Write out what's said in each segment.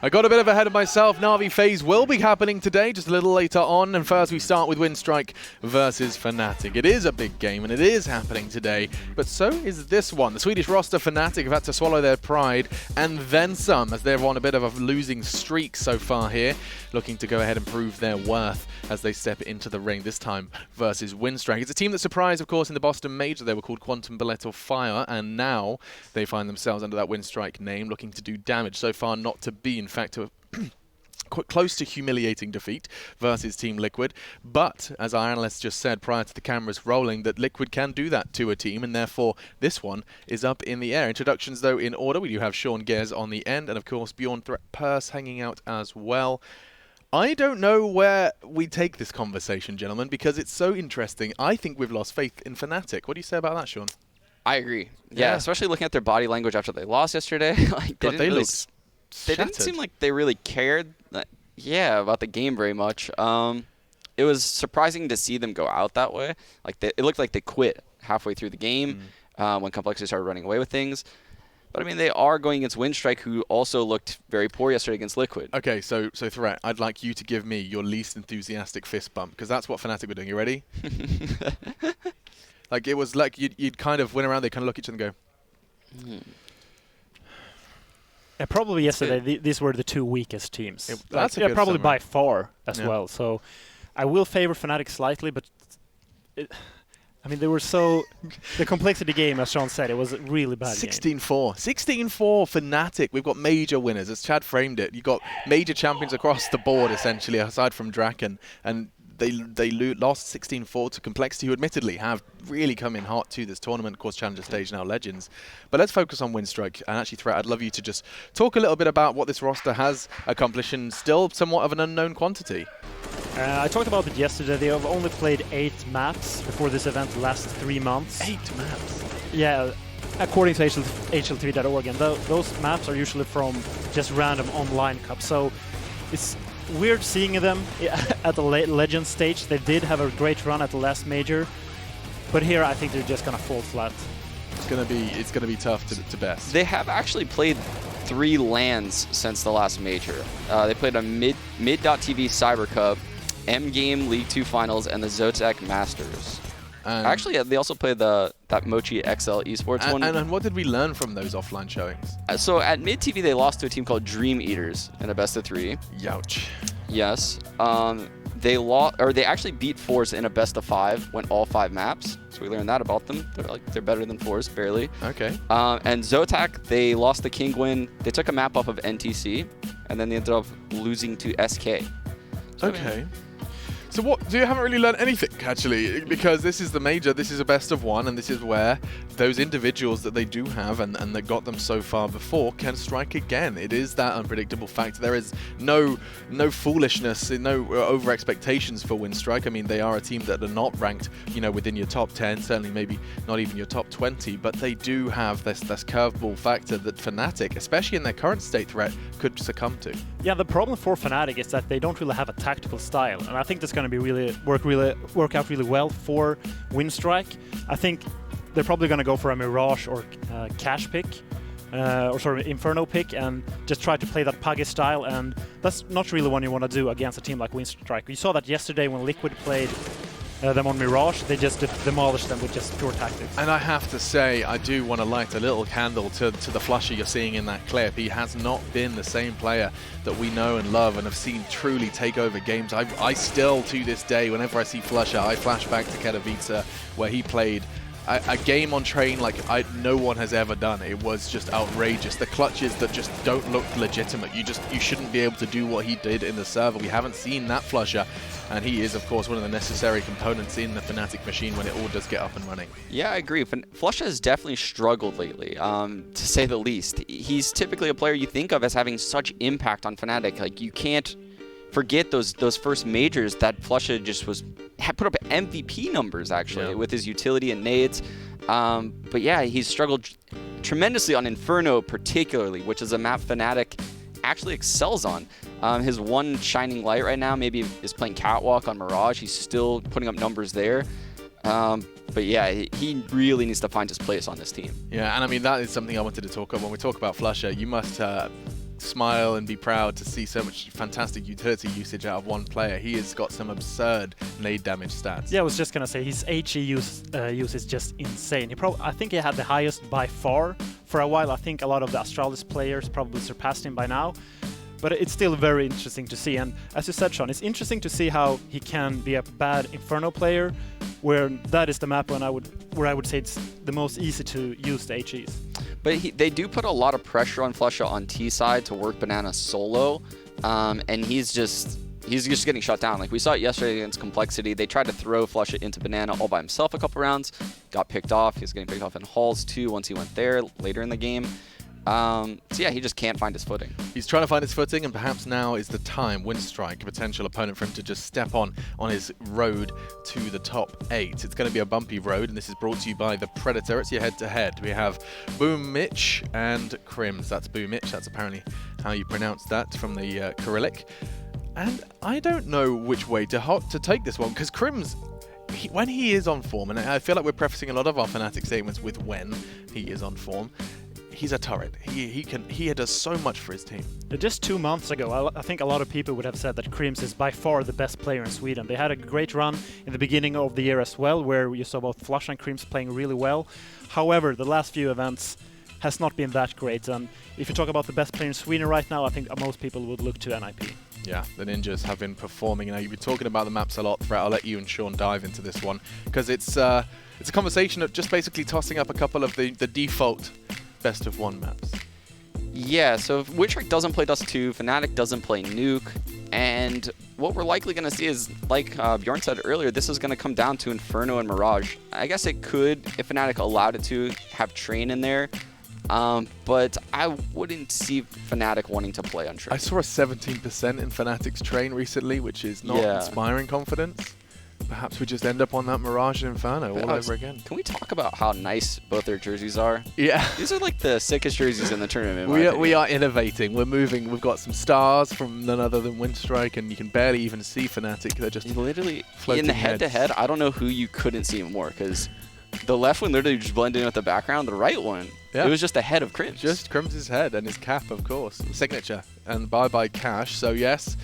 I got a bit ahead of myself. Na'Vi FaZe will be happening today, just a little later on. And first we start with Winstrike versus Fnatic. It is a big game and it is happening today, but so is this one. The Swedish roster Fnatic have had to swallow their pride and then some, as they're on a bit of a losing streak so far here, looking to go ahead and prove their worth as they step into the ring, this time versus Winstrike. It's a team that surprised, of course, in the Boston Major. They were called Quantum Bullet or Fire, and now they find themselves under that Winstrike name, looking to do damage. So far not to be, in fact, to quite close to humiliating defeat versus Team Liquid. But, as our analysts just said prior to the cameras rolling, that Liquid can do that to a team, and therefore this one is up in the air. Introductions, though, in order. We do have Sean Gers on the end, and of course Bjorn Threat Purse hanging out as well. I don't know where we take this conversation, gentlemen, because it's so interesting. I think we've lost faith in Fnatic. What do you say about that, Sean? I agree. Yeah, especially looking at their body language after they lost yesterday. Like, they didn't seem like they really cared, about the game very much. It was surprising to see them go out that way. Like it looked like they quit halfway through the game when Complexity started running away with things. But, I mean, they are going against Winstrike, who also looked very poor yesterday against Liquid. Okay, so Threat, I'd like you to give me your least enthusiastic fist bump, because that's what Fnatic were doing. You ready? Like, it was like you'd kind of went around, they kind of look at each other and go... Yeah, probably yesterday, these were the two weakest teams. That's probably summary. By far as well. So I will favor Fnatic slightly, but... they were so... The complexity game, as Sean said, it was a really bad 16-4. 16-4 Fnatic. We've got major winners, as Chad framed it. You've got major champions across the board, essentially, aside from Draken. And they lost 16-4 to Complexity, who admittedly have really come in hot to this tournament. Of course, Challenger Stage, now Legends. But let's focus on Winstrike. And actually, Threat, I'd love you to just talk a little bit about what this roster has accomplished and still somewhat of an unknown quantity. I talked about it yesterday. They have only played 8 maps before this event the last 3 months. 8 maps? Yeah, according to HL3.org. And those maps are usually from just random online cups. So it's weird seeing them at the Legends stage. They did have a great run at the last major. But here I think they're just going to fall flat. It's gonna be tough to best. They have actually played 3 LANs since the last major. They played a mid.tv Cyber Cup, M-Game League 2 Finals, and the Zotac Masters. Actually, they also played that Mochi XL Esports one. And what did we learn from those offline showings? So at mid-TV, they lost to a team called Dream Eaters in a best-of-3. Youch. Yes. They actually beat Force in a best-of-5, went all 5 maps. So we learned that about them. They're better than Force, barely. Okay. And Zotac, they lost the King win. They took a map off of NTC, and then they ended up losing to SK. Okay. So you haven't really learned anything, actually, because this is the major, this is a best of 1, and this is where those individuals that they do have and that got them so far before can strike again. It is that unpredictable factor. There is no foolishness, no over expectations for Winstrike. I mean, they are a team that are not ranked, within your top 10, certainly maybe not even your top 20, but they do have this curveball factor that Fnatic, especially in their current state threat, could succumb to. Yeah, the problem for Fnatic is that they don't really have a tactical style, and I think that's going to be work out really well for Winstrike. I think they're probably going to go for a Mirage or Cash pick, Inferno pick, and just try to play that Puggy style, and that's not really what you want to do against a team like Winstrike. You saw that yesterday when Liquid played them on Mirage. They just demolished them with just pure tactics. And I have to say, I do want to light a little candle to the Flusher you're seeing in that clip. He has not been the same player that we know and love and have seen truly take over games. I still, to this day, whenever I see Flusher, I flash back to Katowice, where he played a game on train like no one has ever done. It was just outrageous. The clutches that just don't look legitimate. You shouldn't be able to do what he did in the server. We haven't seen that Flusher, and he is, of course, one of the necessary components in the Fnatic machine when it all does get up and running. Yeah, I agree. Flusher has definitely struggled lately, to say the least. He's typically a player you think of as having such impact on Fnatic. Like, you can't forget those first majors that Flusher just had put up MVP numbers, actually, with his utility and nades. But yeah, he's struggled tremendously on Inferno particularly, which is a map Fnatic actually excels on. His one shining light right now maybe is playing Catwalk on Mirage. He's still putting up numbers there. But yeah, he really needs to find his place on this team. Yeah, and I mean, that is something I wanted to talk about. When we talk about Flusher, you must smile and be proud to see so much fantastic utility usage out of one player. He has got some absurd nade damage stats. Yeah, I was just gonna say his HE use is just insane. I think he had the highest by far for a while. I think a lot of the Astralis players probably surpassed him by now. But it's still very interesting to see. And as you said, Sean, it's interesting to see how he can be a bad Inferno player, where that is the map where I would say it's the most easy to use the HEs. But they do put a lot of pressure on Flusha on T side to work Banana solo, and he's just getting shut down. Like we saw it yesterday against Complexity. They tried to throw Flusha into Banana all by himself a couple rounds, got picked off. He was getting picked off in Halls too once he went there later in the game. So yeah, he just can't find his footing. He's trying to find his footing, and perhaps now is the time, Winstrike, a potential opponent for him to just step on his road to the top 8. It's going to be a bumpy road, and this is brought to you by the Predator. It's your head-to-head. We have Boom Mitch and Crims. That's Boom Mitch. That's apparently how you pronounce that from the Cyrillic. And I don't know which way to take this one, because Crims, when he is on form, and I feel like we're prefacing a lot of our Fnatic statements with when he is on form, he's a turret. He does so much for his team. Just 2 months ago, I think a lot of people would have said that Crims is by far the best player in Sweden. They had a great run in the beginning of the year as well, where you saw both Flush and Crims playing really well. However, the last few events has not been that great. And if you talk about the best player in Sweden right now, I think most people would look to NIP. Yeah, the Ninjas have been performing. Now, you've been talking about the maps a lot throughout. I'll let you and Sean dive into this one, because it's a conversation of just basically tossing up a couple of the default best of 1 maps. Yeah, so if Winstrike doesn't play Dust 2, Fnatic doesn't play Nuke, and what we're likely going to see is, like Bjorn said earlier, this is going to come down to Inferno and Mirage. I guess it could, if Fnatic allowed it to, have Train in there, but I wouldn't see Fnatic wanting to play on Train. I saw a 17% in Fnatic's Train recently, which is not inspiring confidence. Perhaps we just end up on that Mirage and Inferno all over again. Can we talk about how nice both their jerseys are? Yeah. These are like the sickest jerseys in the tournament. We are innovating. We're moving. We've got some stars from none other than Winstrike, and you can barely even see Fnatic. They're just literally floating in the head-to-head. I don't know who you couldn't see more, because the left one literally just blended in with the background. The right one, it was just the head of Crims. Just Crims' head and his cap, of course. Signature. And bye-bye cash. So yes,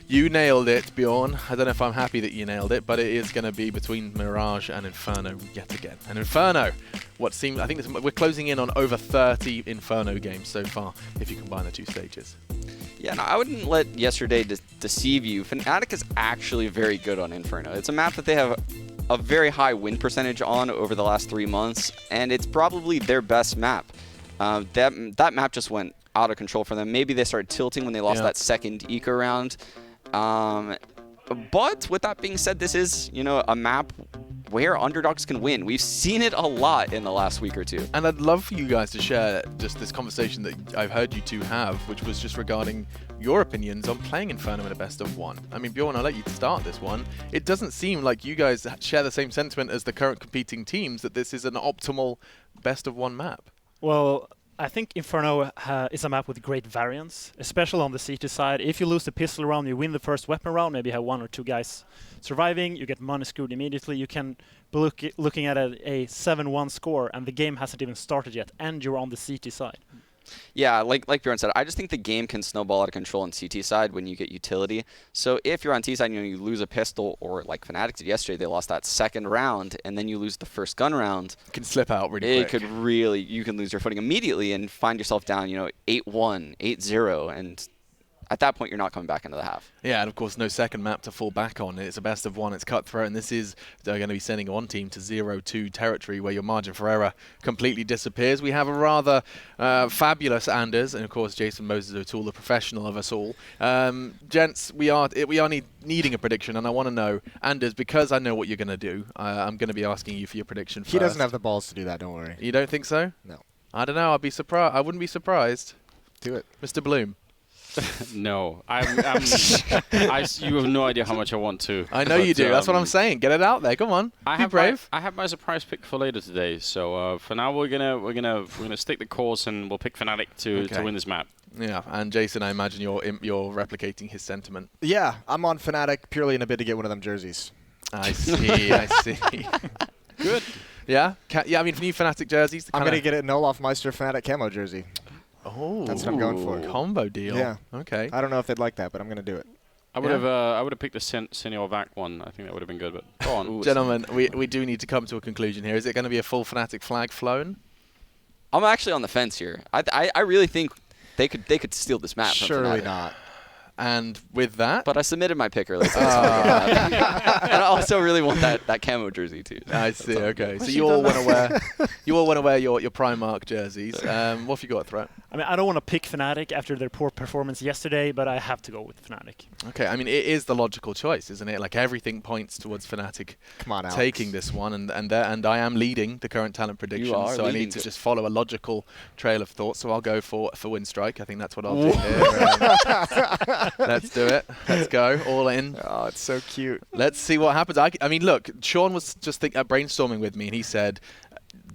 you nailed it, Bjorn. I don't know if I'm happy that you nailed it, but it is going to be between Mirage and Inferno yet again. And Inferno, I think we're closing in on over 30 Inferno games so far, if you combine the 2 stages. Yeah, no, I wouldn't let yesterday deceive you. Fnatic is actually very good on Inferno. It's a map that they have a very high win percentage on over the last 3 months, and it's probably their best map. That map just went out of control for them. Maybe they started tilting when they lost that second eco round. But with that being said, this is, a map where underdogs can win. We've seen it a lot in the last week or 2. And I'd love for you guys to share just this conversation that I've heard you 2 have, which was just regarding your opinions on playing Inferno in a best of 1. I mean, Bjorn, I'll let you start this one. It doesn't seem like you guys share the same sentiment as the current competing teams, that this is an optimal best of 1 map. Well, I think Inferno is a map with great variance, especially on the CT side. If you lose the pistol round, you win the first weapon round, maybe have 1 or 2 guys surviving, you get money screwed immediately. You can be looking at a 7-1 score, and the game hasn't even started yet, and you're on the CT side. Yeah, like Bjorn said, I just think the game can snowball out of control on CT side when you get utility. So if you're on T side and you lose a pistol, or like Fnatic did yesterday, they lost that second round, and then you lose the first gun round. It can slip out really quick. You can lose your footing immediately and find yourself down, 8-1, 8-0, and at that point, you're not coming back into the half. Yeah, and of course, no second map to fall back on. It's a best of 1, it's cutthroat, and this is going to be sending one team to 0-2 territory where your margin for error completely disappears. We have a rather fabulous Anders, and of course, Jason Moses O'Toole, the professional of us all. Gents, we are needing a prediction, and I want to know, Anders, because I know what you're going to do, I'm going to be asking you for your prediction first. He doesn't have the balls to do that, don't worry. You don't think so? No. I don't know, I'd be surprised. I wouldn't be surprised. Do it. Mr. Bloom. No, you have no idea how much I want to. I know you do. That's what I'm saying. Get it out there. Come on. Be brave. I have my surprise pick for later today. So for now, we're gonna stick the course and we'll pick Fnatic to win this map. Yeah, and Jason, I imagine you're replicating his sentiment. Yeah, I'm on Fnatic purely in a bid to get one of them jerseys. I see. I see. Good. Yeah. Yeah. I mean, for new Fnatic jerseys, I'm gonna get a Nolof Meister Fnatic camo jersey. Oh, That's what I'm going for. Combo deal. Yeah. Okay. I don't know if they'd like that, but I'm going to do it. I would have picked the Senior Vac one. I think that would have been good, but go on. Gentlemen, we do need to come to a conclusion here. Is it going to be a full Fnatic flag flown? I'm actually on the fence here. I really think they could steal this map from Surely Fnatic. not. And with that, But I submitted my pick earlier. So and I also really want that camo jersey too. I see. Okay, so you all want to wear your Primark jerseys. What have you got, Threat? I mean, I don't want to pick Fnatic after their poor performance yesterday, but I have to go with Fnatic. Okay, I mean it is the logical choice, isn't it? Like everything points towards Fnatic Come on, Alex. taking this one, and I am leading the current talent predictions, are so I leading need to to- just follow a logical trail of thought. So I'll go for Winstrike. I think that's what I'll do here. Let's do it. Let's go. All in. Oh, it's so cute. Let's see what happens. I mean, look, Sean was just brainstorming with me, and he said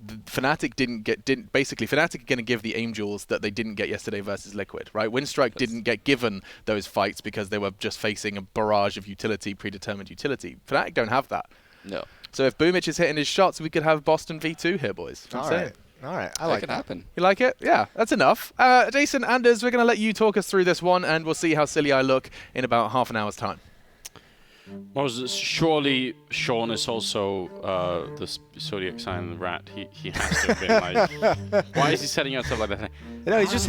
Fnatic basically Fnatic are going to give the aim jewels that they didn't get yesterday versus Liquid, right? Winstrike didn't get given those fights because they were just facing a barrage of utility, predetermined utility. Fnatic don't have that. No. So if Boomich is hitting his shots, we could have Boston V2 here, boys. I'm All saying. right. All right. I That like could that. happen. You like it? Yeah, that's enough. Jason, Anders, we're going to let you talk us through this one, and we'll see how silly I look in about half an hour's time. Well, surely Sean is also the zodiac sign rat. He has to have been like, why is he setting us up like that? No, he's just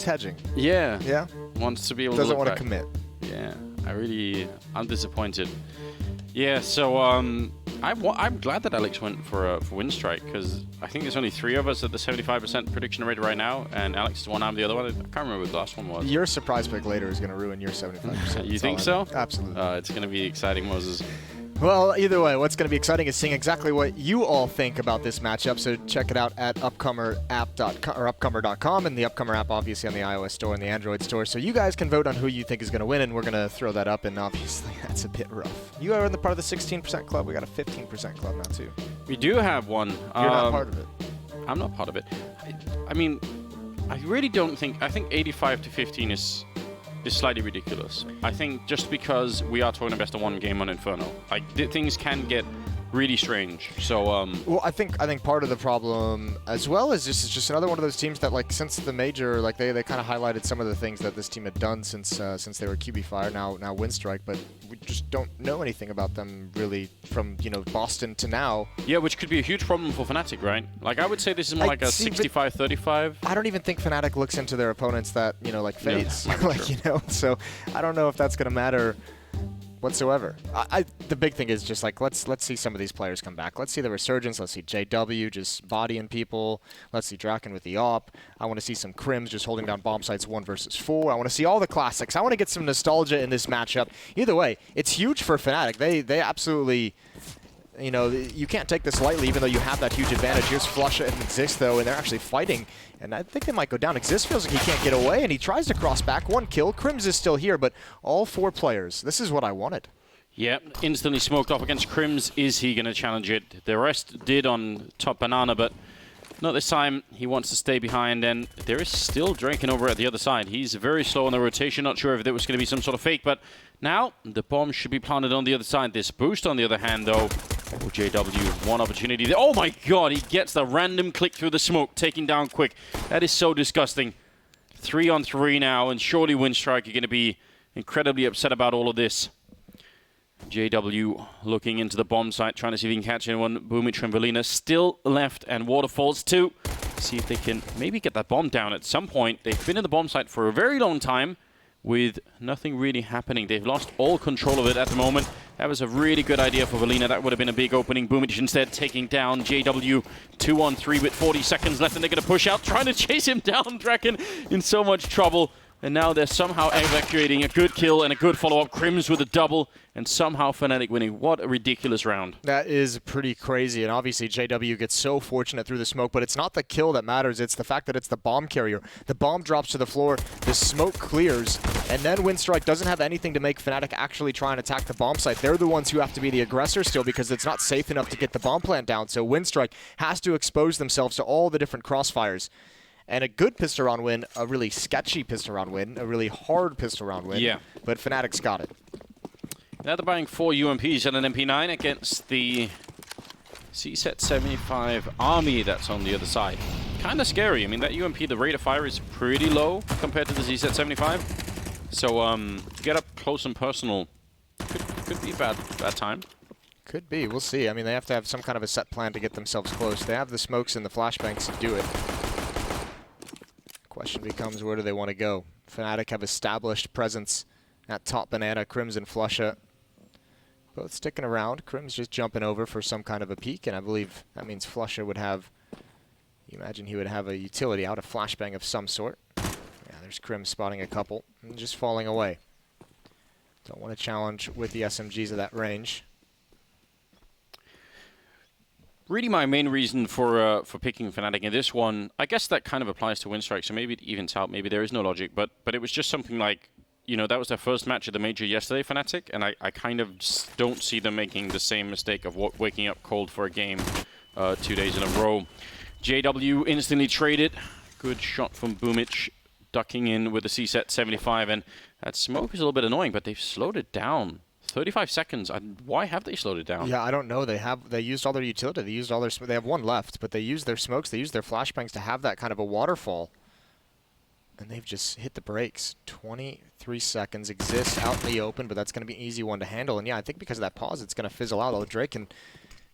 hedging. Yeah. Yeah. Wants to be able Doesn't to look want to back. commit. Yeah. I'm disappointed. Yeah. So I'm glad that Alex went for Winstrike, because I think there's only 3 of us at the 75% prediction rate right now, and Alex is one, I'm the other one. I can't remember what the last one was. Your surprise pick later is going to ruin your 75%. You think so? Absolutely. It's going to be exciting, Moses. Well, either way, what's going to be exciting is seeing exactly what you all think about this matchup. So check it out at upcomer.com, and the Upcomer app obviously on the iOS store and the Android store. So you guys can vote on who you think is going to win, and we're going to throw that up. And obviously, that's a bit rough. You are in the part of the 16% club. We got a 15% club now too. We do have one. You're not part of it. I'm not part of it. I mean, I really don't think. I think 85 to 15 is slightly ridiculous. I think just because we are talking about a one game on Inferno, like things can get really strange. So Well, I think part of the problem as well is just another one of those teams that, like, since the major, like they kind of highlighted some of the things that this team had done since they were QB Fire, now Winstrike, but we just don't know anything about them really from Boston to now. yeah, which could be a huge problem for Fnatic, right? Like I would say this is more like a 65-35. I don't even think Fnatic looks into their opponents that like FaZe, like sure. So I don't know if that's gonna matter whatsoever. The big thing is just like let's see some of these players come back. Let's see the resurgence. Let's see JW just bodying people. Let's see Draken with the AWP. I want to see some Crims just holding down bomb sites 1 versus 4. I want to see all the classics. I want to get some nostalgia in this matchup. Either way, it's huge for Fnatic. They absolutely. You can't take this lightly, even though you have that huge advantage. Here's Flush and Exist, though, and they're actually fighting. And I think they might go down. Exist feels like he can't get away, and he tries to cross back. 1 kill. Crims is still here, but all 4 players. This is what I wanted. Yep, instantly smoked off against Crims. Is he going to challenge it? The rest did on top Banana, but not this time. He wants to stay behind, and there is still Draken over at the other side. He's very slow on the rotation. Not sure if there was going to be some sort of fake, but now the bomb should be planted on the other side. This boost, on the other hand, though. Oh, JW, one opportunity there. Oh my god, he gets the random click through the smoke, taking down quick. That is so disgusting. 3-on-3 now, and surely Winstrike are going to be incredibly upset about all of this. JW looking into the bomb site, trying to see if he can catch anyone. Boomich and Velina still left, and Waterfalls too. See if they can maybe get that bomb down at some point. They've been in the bomb site for a very long time with nothing really happening. They've lost all control of it at the moment. That was a really good idea for Velina. That would have been a big opening. Boomich instead taking down JW 2-on-3 with 40 seconds left, and they're going to push out, trying to chase him down. Draken in so much trouble. And now they're somehow evacuating a good kill and a good follow-up. Crims with a double, and somehow Fnatic winning. What a ridiculous round. That is pretty crazy, and obviously JW gets so fortunate through the smoke, but it's not the kill that matters. It's the fact that it's the bomb carrier. The bomb drops to the floor, the smoke clears, and then Winstrike doesn't have anything to make Fnatic actually try and attack the bomb site. They're the ones who have to be the aggressor still because it's not safe enough to get the bomb plant down, so Winstrike has to expose themselves to all the different crossfires. And a good pistol round win, a really sketchy pistol round win, a really hard pistol round win. Yeah. But Fnatic's got it. Now they're buying 4 UMPs and an MP9 against the CSET 75 army that's on the other side. kind of scary. I mean, that UMP, the rate of fire is pretty low compared to the ZZ 75. So to get up close and personal could be a bad time. Could be. We'll see. I mean, they have to have some kind of a set plan to get themselves close. They have the smokes and the flashbangs to do it. Question becomes, where do they want to go? Fnatic have established presence at top banana. Crims and Flusha both sticking around. Crims just jumping over for some kind of a peek, and I believe that means Flusha would have, you imagine he would have a utility out, a flashbang of some sort. Yeah, there's Crims spotting a couple and just falling away. Don't want to challenge with the SMGs at that range. Really, my main reason for picking Fnatic in this one, I guess that kind of applies to Winstrike, so maybe it evens out, maybe there is no logic, but it was just something like, you know, that was their first match at the Major yesterday, Fnatic, and I kind of just don't see them making the same mistake of waking up cold for a game 2 days in a row. JW instantly traded. Good shot from Boomich, ducking in with the CSET 75, and that smoke is a little bit annoying, but they've slowed it down. 35 seconds. Why have they slowed it down? Yeah, I don't know. They used all their utility. They used all their. They have one left, but they used their smokes. They used their flashbangs to have that kind of a waterfall, and they've just hit the brakes. 23 seconds exists out in the open, but that's going to be an easy one to handle. And yeah, I think because of that pause, it's going to fizzle out. Although Drake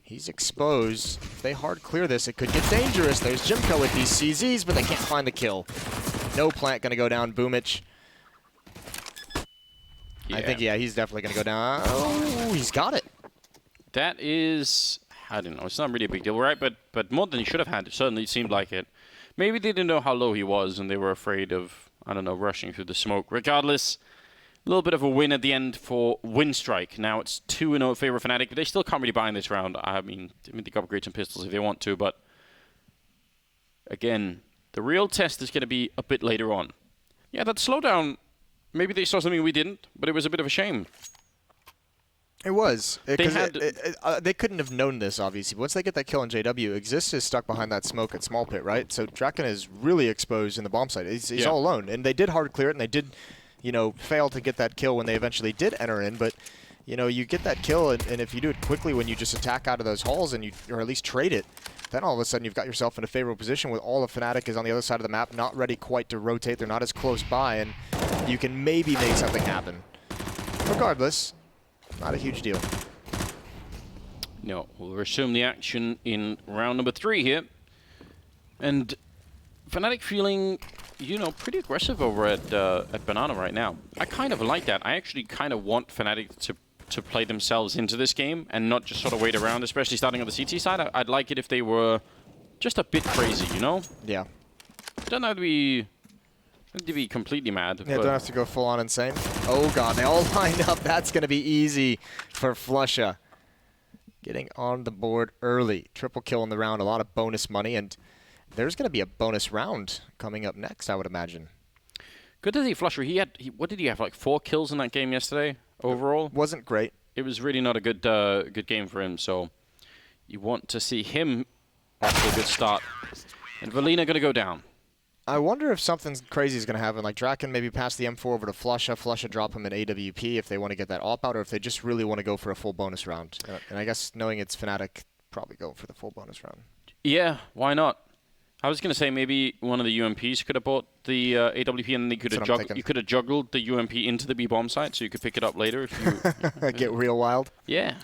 he's exposed. If they hard clear this, it could get dangerous. There's Jimco with these CZs, but they can't find the kill. No plant going to go down. Boomich. Yeah. I think, yeah, he's definitely going to go down. Oh, he's got it. That is, I don't know, it's not really a big deal, right? But more than he should have had. It certainly seemed like it. Maybe they didn't know how low he was, and they were afraid of, I don't know, rushing through the smoke. Regardless, a little bit of a win at the end for Winstrike. Now it's 2-0 in favor of Fnatic, but they still can't really buy in this round. I mean, they can upgrade some pistols if they want to, but again, the real test is going to be a bit later on. Yeah, that slowdown, maybe they saw something we didn't, but it was a bit of a shame. It was. They couldn't have known this, obviously. Once they get that kill on JW, Exist is stuck behind that smoke at small pit, right? So Draken is really exposed in the bomb site. He's all alone. And they did hard clear it, and they did, you know, fail to get that kill when they eventually did enter in. But, you know, you get that kill, and if you do it quickly when you just attack out of those halls, and or at least trade it, then all of a sudden you've got yourself in a favorable position with all of Fnatic is on the other side of the map, not ready quite to rotate. They're not as close by, and you can maybe make something happen. Regardless, not a huge deal. No, we'll resume the action in round number 3 here. And Fnatic feeling, you know, pretty aggressive over at Banana right now. I kind of like that. I actually kind of want Fnatic to play themselves into this game and not just sort of wait around, especially starting on the CT side. I'd like it if they were just a bit crazy, you know? Yeah. Don't have to be completely mad. Yeah, don't have to go full on insane. Oh god, they all lined up. That's going to be easy for Flusha. Getting on the board early. Triple kill in the round, a lot of bonus money, and there's going to be a bonus round coming up next, I would imagine. Good to see Flusha. What did he have, like 4 kills in that game yesterday overall? Wasn't great. It was really not a good game for him, so you want to see him off to a good start. And Valina going to go down. I wonder if something crazy is going to happen, like Draken maybe pass the M4 over to Flusha, Flusha drop him in AWP if they want to get that AWP out, or if they just really want to go for a full bonus round. And I guess knowing it's Fnatic, probably go for the full bonus round. Yeah, why not? I was going to say maybe one of the UMPs could have bought the AWP, and then you could have juggled the UMP into the B bomb site, so you could pick it up later if you get real wild. Yeah.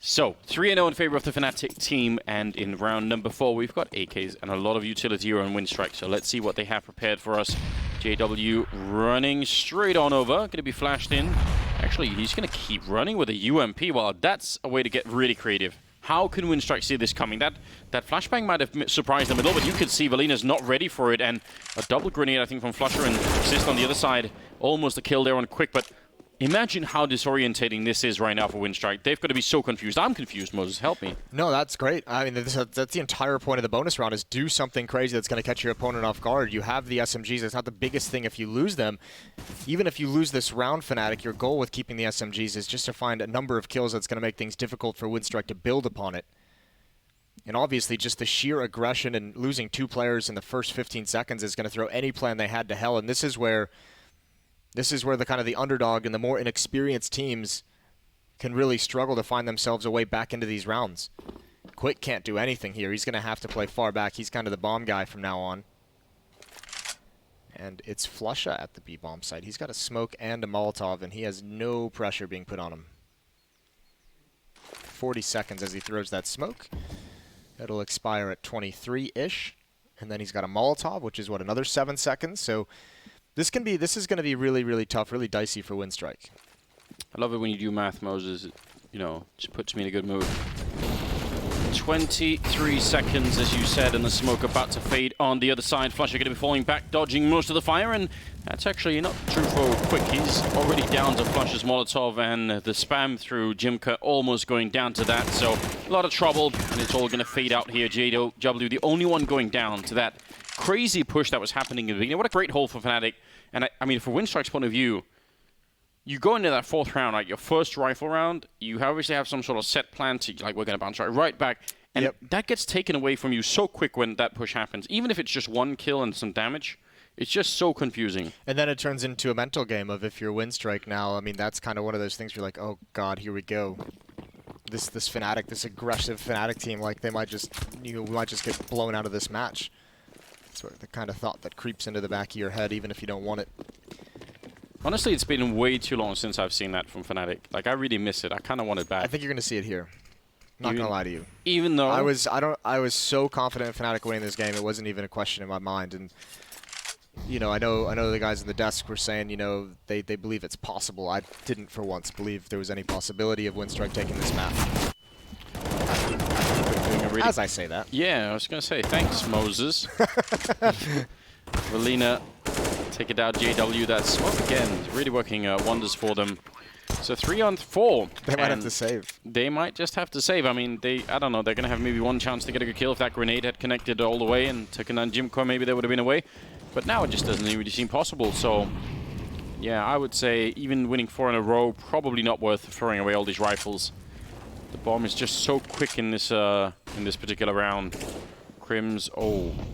So 3-0 in favor of the Fnatic team, and in round number 4 we've got AKs and a lot of utility here on Winstrike. So let's see what they have prepared for us. JW running straight on over, going to be flashed in. Actually, he's going to keep running with a UMP. Well, that's a way to get really creative. How can Winstrike see this coming? That flashbang might have surprised them a little bit. You could see Valina's not ready for it, and a double grenade, I think, from Flusha and Exist on the other side. Almost a kill there on Quick, but imagine how disorientating this is right now for Winstrike. They've got to be so confused. I'm confused, Moses. Help me. No, that's great. I mean, that's the entire point of the bonus round, is do something crazy that's going to catch your opponent off guard. You have the SMGs. It's not the biggest thing if you lose them. Even if you lose this round, Fnatic, your goal with keeping the SMGs is just to find a number of kills that's going to make things difficult for Winstrike to build upon it. And obviously, just the sheer aggression and losing 2 players in the first 15 seconds is going to throw any plan they had to hell. And this is where the kind of the underdog and the more inexperienced teams can really struggle to find themselves a way back into these rounds. Quick can't do anything here. He's going to have to play far back. He's kind of the bomb guy from now on. And it's Flusha at the B-bomb site. He's got a smoke and a Molotov, and he has no pressure being put on him. 40 seconds as he throws that smoke. It'll expire at 23-ish. And then he's got a Molotov, which is, what, another 7 seconds? So this is going to be really, really tough, really dicey for Winstrike. I love it when you do math, Moses. It, you know, just puts me in a good mood. 23 seconds, as you said, and the smoke about to fade on the other side. Flusha going to be falling back, dodging most of the fire, and that's actually not true for Quick. He's already down to Flusha's Molotov, and the spam through Jimka almost going down to that. So a lot of trouble, and it's all going to fade out here. JW, the only one going down to that crazy push that was happening in the beginning. What a great hole for Fnatic. And I mean, from Winstrike's point of view, you go into that 4th round, like your first rifle round, you obviously have some sort of set plan to, like, we're going to bounce right back. And that gets taken away from you so quick when that push happens. Even if it's just 1 kill and some damage, it's just so confusing. And then it turns into a mental game of if you're Winstrike now. I mean, that's kind of one of those things where you're like, oh, God, here we go. This Fnatic, this aggressive Fnatic team, like, they might just, we might just get blown out of this match. It's sort of the kind of thought that creeps into the back of your head, even if you don't want it. Honestly, it's been way too long since I've seen that from Fnatic. Like, I really miss it. I kind of want it back. I think you're going to see it here. Not going to lie to you. Even though I was so confident in Fnatic winning this game, it wasn't even a question in my mind. And you know, I know the guys in the desk were saying, you know, they believe it's possible. I didn't for once believe there was any possibility of Winstrike taking this map. As I say that. Yeah, I was going to say, thanks, Moses. Valina, take it out, JW. That smoke again is really working wonders for them. So 3-on-4. They might have to save. They might just have to save. I mean, I don't know, they're going to have maybe one chance to get a good kill. If that grenade had connected all the way and taken down Jimco, maybe they would have been away. But now it just doesn't really seem possible. So, yeah, I would say even winning 4 in a row, probably not worth throwing away all these rifles. The bomb is just so quick in this particular round. Crims,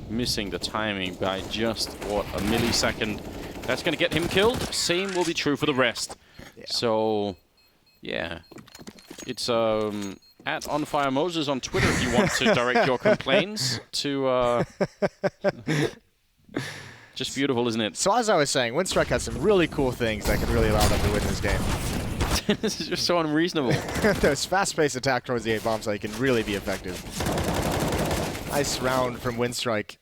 missing the timing by just, what, a millisecond. That's going to get him killed. Same will be true for the rest. Yeah. So, yeah. It's at OnFireMoses on Twitter if you want to direct your complaints to... Just beautiful, isn't it? So as I was saying, Winstrike has some really cool things that can really allow them to win this game. This is just so unreasonable. Those fast-paced attack towards the A-bomb site can really be effective. Nice round from Winstrike.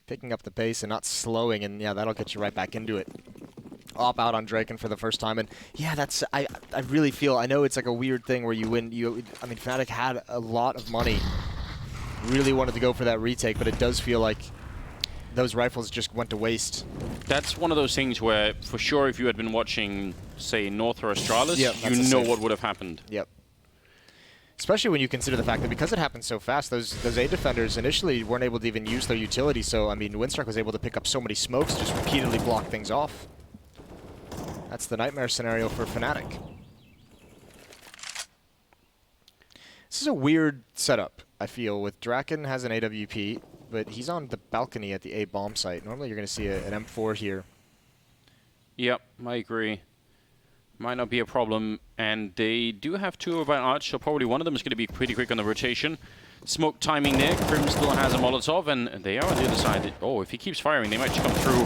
Picking up the pace and not slowing, and yeah, that'll get you right back into it. Op out on Draken for the first time, and yeah, that's I really feel, I know it's like a weird thing where you win, I mean, Fnatic had a lot of money. Really wanted to go for that retake, but it does feel like those rifles just went to waste. That's one of those things where, for sure, if you had been watching, say, North or Australis, you know what would have happened. Yep. Especially when you consider the fact that because it happened so fast, those A defenders initially weren't able to even use their utility. So, I mean, Winstrike was able to pick up so many smokes, just repeatedly block things off. That's the nightmare scenario for Fnatic. This is a weird setup, I feel, with Draken has an AWP, but he's on the balcony at the A bomb site. Normally you're going to see an M4 here. Yep, I agree. Might not be a problem, and they do have 2 over by Arch, so probably one of them is going to be pretty quick on the rotation. Smoke timing there. Crim still has a Molotov, and they are on the other side. Oh, if he keeps firing, they might just come through,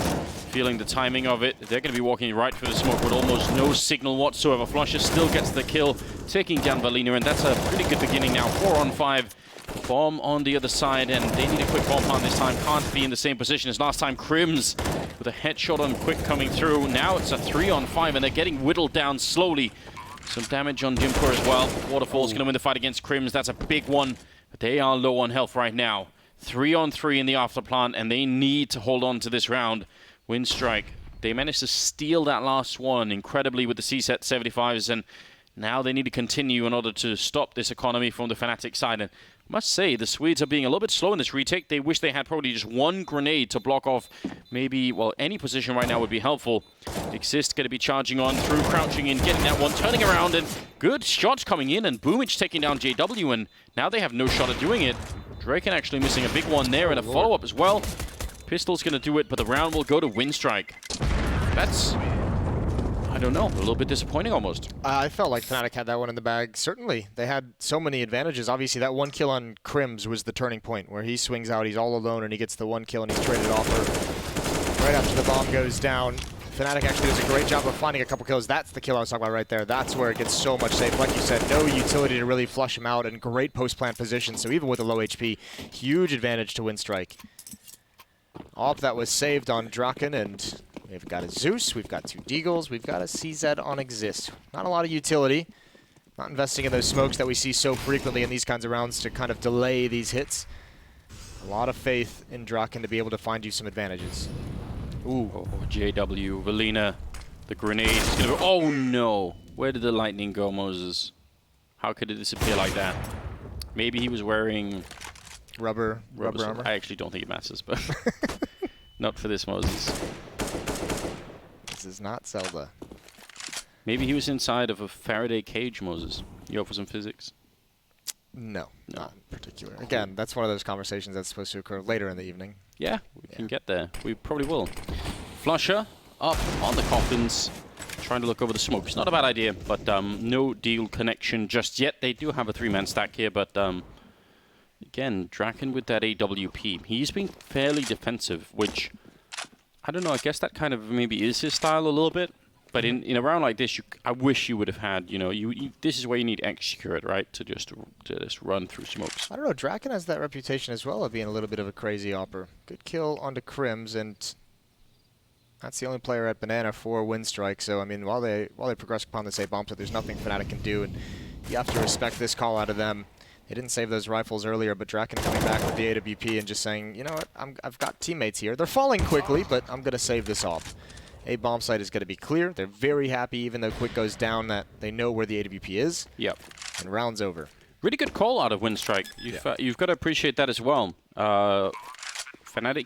feeling the timing of it. They're going to be walking right through the smoke with almost no signal whatsoever. Flusha still gets the kill, taking down Valina, and that's a pretty good beginning now. 4-on-5. Bomb on the other side, and they need a quick bomb plant this time. Can't be in the same position as last time. Crims with a headshot on Quick coming through. Now it's a 3-on-5, and they're getting whittled down slowly. Some damage on Jimper as well. Waterfall's going to win the fight against Crims. That's a big one, but they are low on health right now. 3-on-3 in the after plant, and they need to hold on to this round. Winstrike, they managed to steal that last one incredibly with the C-set 75s, and now they need to continue in order to stop this economy from the Fnatic side. And I must say, the Swedes are being a little bit slow in this retake. They wish they had probably just one grenade to block off maybe, well, any position right now would be helpful. Exist going to be charging on through, crouching in, getting that one, turning around, and good shots coming in, and Boomich taking down JW, and now they have no shot at doing it. Draken actually missing a big one there, and a follow-up as well. Pistol's going to do it, but the round will go to Winstrike. That's... I don't know, a little bit disappointing almost. I felt like Fnatic had that one in the bag. Certainly, they had so many advantages. Obviously, that one kill on Crims was the turning point, where he swings out, he's all alone, and he gets the one kill, and he's traded off her right after the bomb goes down. Fnatic actually does a great job of finding a couple kills. That's the kill I was talking about right there. That's where it gets so much safe. Like you said, no utility to really flush him out, and great post-plant position. So even with a low HP, huge advantage to Winstrike. Op that was saved on Draken, and we've got a Zeus, we've got 2 Deagles, we've got a CZ on Exist. Not a lot of utility. Not investing in those smokes that we see so frequently in these kinds of rounds to kind of delay these hits. A lot of faith in Draken to be able to find you some advantages. Ooh. Oh, JW, Valina, the grenade is gonna go. Oh no! Where did the lightning go, Moses? How could it disappear like that? Maybe he was wearing Rubber armor? I actually don't think it matters, but not for this Moses. This is not Zelda. Maybe he was inside of a Faraday cage, Moses. You up for some physics? No, not in particular. Again, that's one of those conversations that's supposed to occur later in the evening. Yeah, we can get there. We probably will. Flusher up on the coffins, trying to look over the smoke. It's not a bad idea, but no deal connection just yet. They do have a 3-man stack here, but again, Draken with that AWP. He's been fairly defensive, which, I don't know, I guess that kind of maybe is his style a little bit. But in a round like this, I wish you would have had, you know, this is where you need Execute, right, to just run through smokes. I don't know, Draken has that reputation as well of being a little bit of a crazy opper. Good kill onto Crims, and that's the only player at Banana for Winstrike. So I mean, while they progress upon this A bomb, so there's nothing Fnatic can do, and you have to respect this call out of them. They didn't save those rifles earlier, but Draken coming back with the AWP and just saying, you know what, I've got teammates here. They're falling quickly, but I'm going to save this off. A bomb site is going to be clear. They're very happy, even though Quick goes down, that they know where the AWP is. Yep. And round's over. Really good call out of Winstrike. You've got to appreciate that as well. Fnatic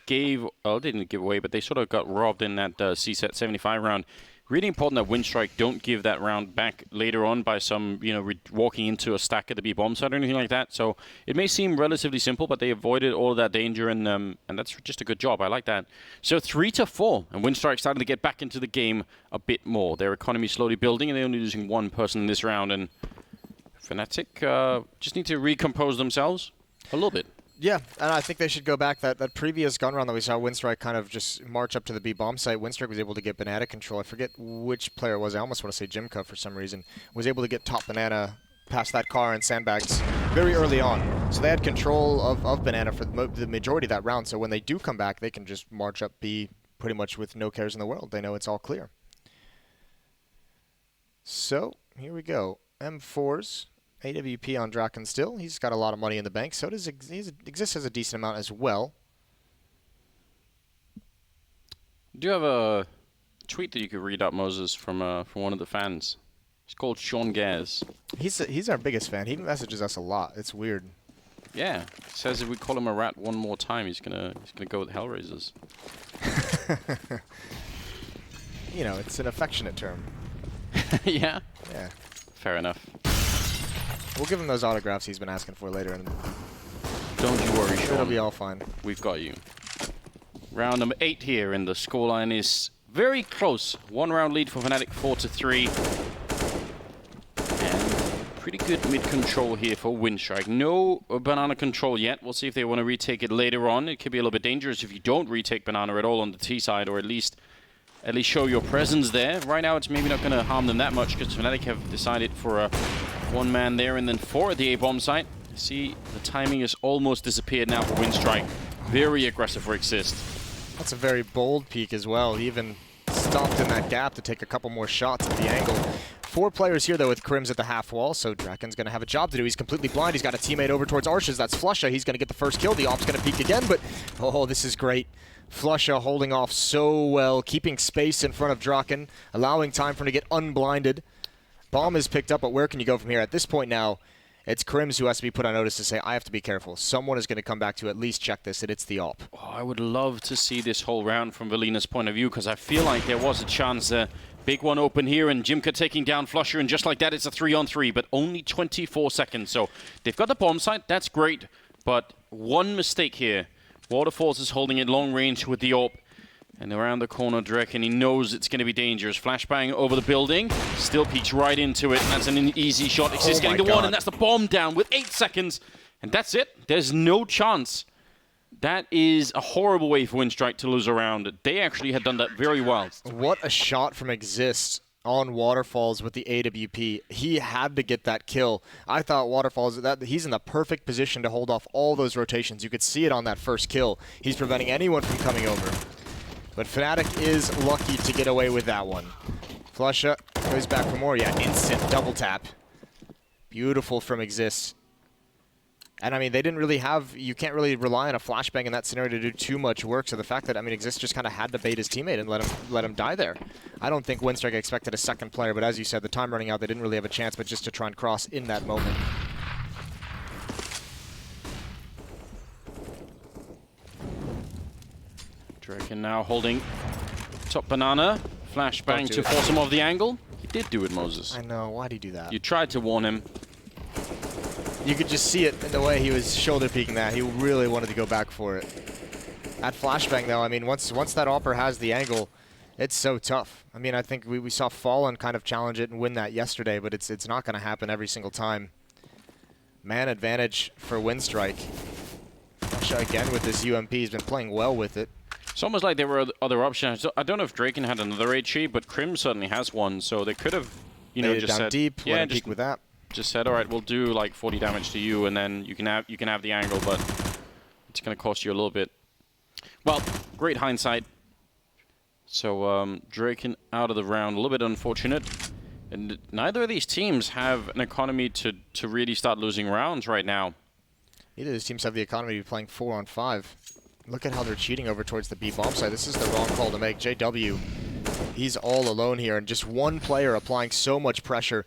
didn't give away, but they sort of got robbed in that CSET 75 round. Really important that Winstrike don't give that round back later on by some, you know, walking into a stack at the B bomb site or anything like that. So it may seem relatively simple, but they avoided all of that danger, and that's just a good job. I like that. So 3-4, and Winstrike starting to get back into the game a bit more. Their economy slowly building, and they're only losing 1 person in this round. And Fnatic just need to recompose themselves a little bit. Yeah, and I think they should go back. That previous gun round that we saw Winstrike kind of just march up to the B bomb site. Winstrike was able to get Banana control. I forget which player it was. I almost want to say Jimka for some reason. Was able to get top Banana past that car and sandbags very early on. So they had control of Banana for the majority of that round. So when they do come back, they can just march up B pretty much with no cares in the world. They know it's all clear. So here we go. M4s. AWP on Draken still. He's got a lot of money in the bank. So does Exist has a decent amount as well. Do you have a tweet that you could read out, Moses, from one of the fans? He's called Sean Gaz. He's our biggest fan. He messages us a lot. It's weird. Yeah, says if we call him a rat one more time, he's gonna go with Hellraisers. You know, it's an affectionate term. Yeah. Yeah. Fair enough. We'll give him those autographs he's been asking for later, and don't you worry, Sean. It'll be all fine. We've got you. Round number 8 here, and the scoreline is very close. 1 round lead for Fnatic, 4-3. And pretty good mid control here for Winstrike. No Banana control yet. We'll see if they want to retake it later on. It could be a little bit dangerous if you don't retake Banana at all on the T side, or at least show your presence there. Right now, it's maybe not going to harm them that much because Fnatic have decided for a 1 man there and then 4 at the A-bomb site. See, the timing has almost disappeared now for Winstrike. Very aggressive for Exist. That's a very bold peek as well. He even stopped in that gap to take a couple more shots at the angle. 4 players here, though, with Crims at the half wall, so Draken's going to have a job to do. He's completely blind. He's got a teammate over towards Arshes. That's Flusha. He's going to get the first kill. The Op's going to peek again, but oh, this is great. Flusha holding off so well, keeping space in front of Draken, allowing time for him to get unblinded. Bomb is picked up, but where can you go from here? At this point now, it's Crims who has to be put on notice to say, I have to be careful. Someone is going to come back to at least check this, and it's the Op. Oh, I would love to see this whole round from Valina's point of view, because I feel like there was a chance. Big one open here, and Jimka taking down Flusher, and just like that, it's a 3-on-3, but only 24 seconds. So they've got the bomb site. That's great, but one mistake here. Waterfalls is holding it long range with the AWP. And around the corner, Drek, and he knows it's going to be dangerous. Flashbang over the building, still peeks right into it, and that's an easy shot. It's just getting the one, and that's the bomb down with 8 seconds. And that's it. There's no chance. That is a horrible way for Winstrike to lose a round. They actually had done that very well. What a shot from Exist on Waterfalls with the AWP. He had to get that kill. I thought Waterfalls, he's in the perfect position to hold off all those rotations. You could see it on that first kill. He's preventing anyone from coming over. But Fnatic is lucky to get away with that one. Flusha goes back for more. Yeah, instant double tap. Beautiful from Exist. And I mean, they didn't really have, you can't really rely on a flashbang in that scenario to do too much work. So the fact that, I mean, Exist just kind of had to bait his teammate and let him die there. I don't think Winstrike expected a second player, but as you said, the time running out, they didn't really have a chance, but just to try and cross in that moment. Draken now holding top banana. Flashbang to force him off the angle. He did do it, Moses. I know, why'd he do that? You tried to warn him. You could just see it in the way he was shoulder peeking that. He really wanted to go back for it. At flashbang, though, I mean, once that Opper has the angle, it's so tough. I mean, I think we saw Fallen kind of challenge it and win that yesterday, but it's not going to happen every single time. Man advantage for Winstrike. Flusha again with this UMP. He's been playing well with it. It's almost like there were other options. I don't know if Draken had another HE, but Krim certainly has one, so they could have, you know, just down said, deep, yeah, let him peek with that. Just said, all right, we'll do like 40 damage to you, and then you can have the angle, but it's going to cost you a little bit. Well, great hindsight. So Draken out of the round, a little bit unfortunate. And neither of these teams have an economy to really start losing rounds right now. Neither of these teams have the economy to be playing 4-on-5. Look at how they're cheating over towards the B bomb site. This is the wrong call to make. JW, he's all alone here, and just one player applying so much pressure.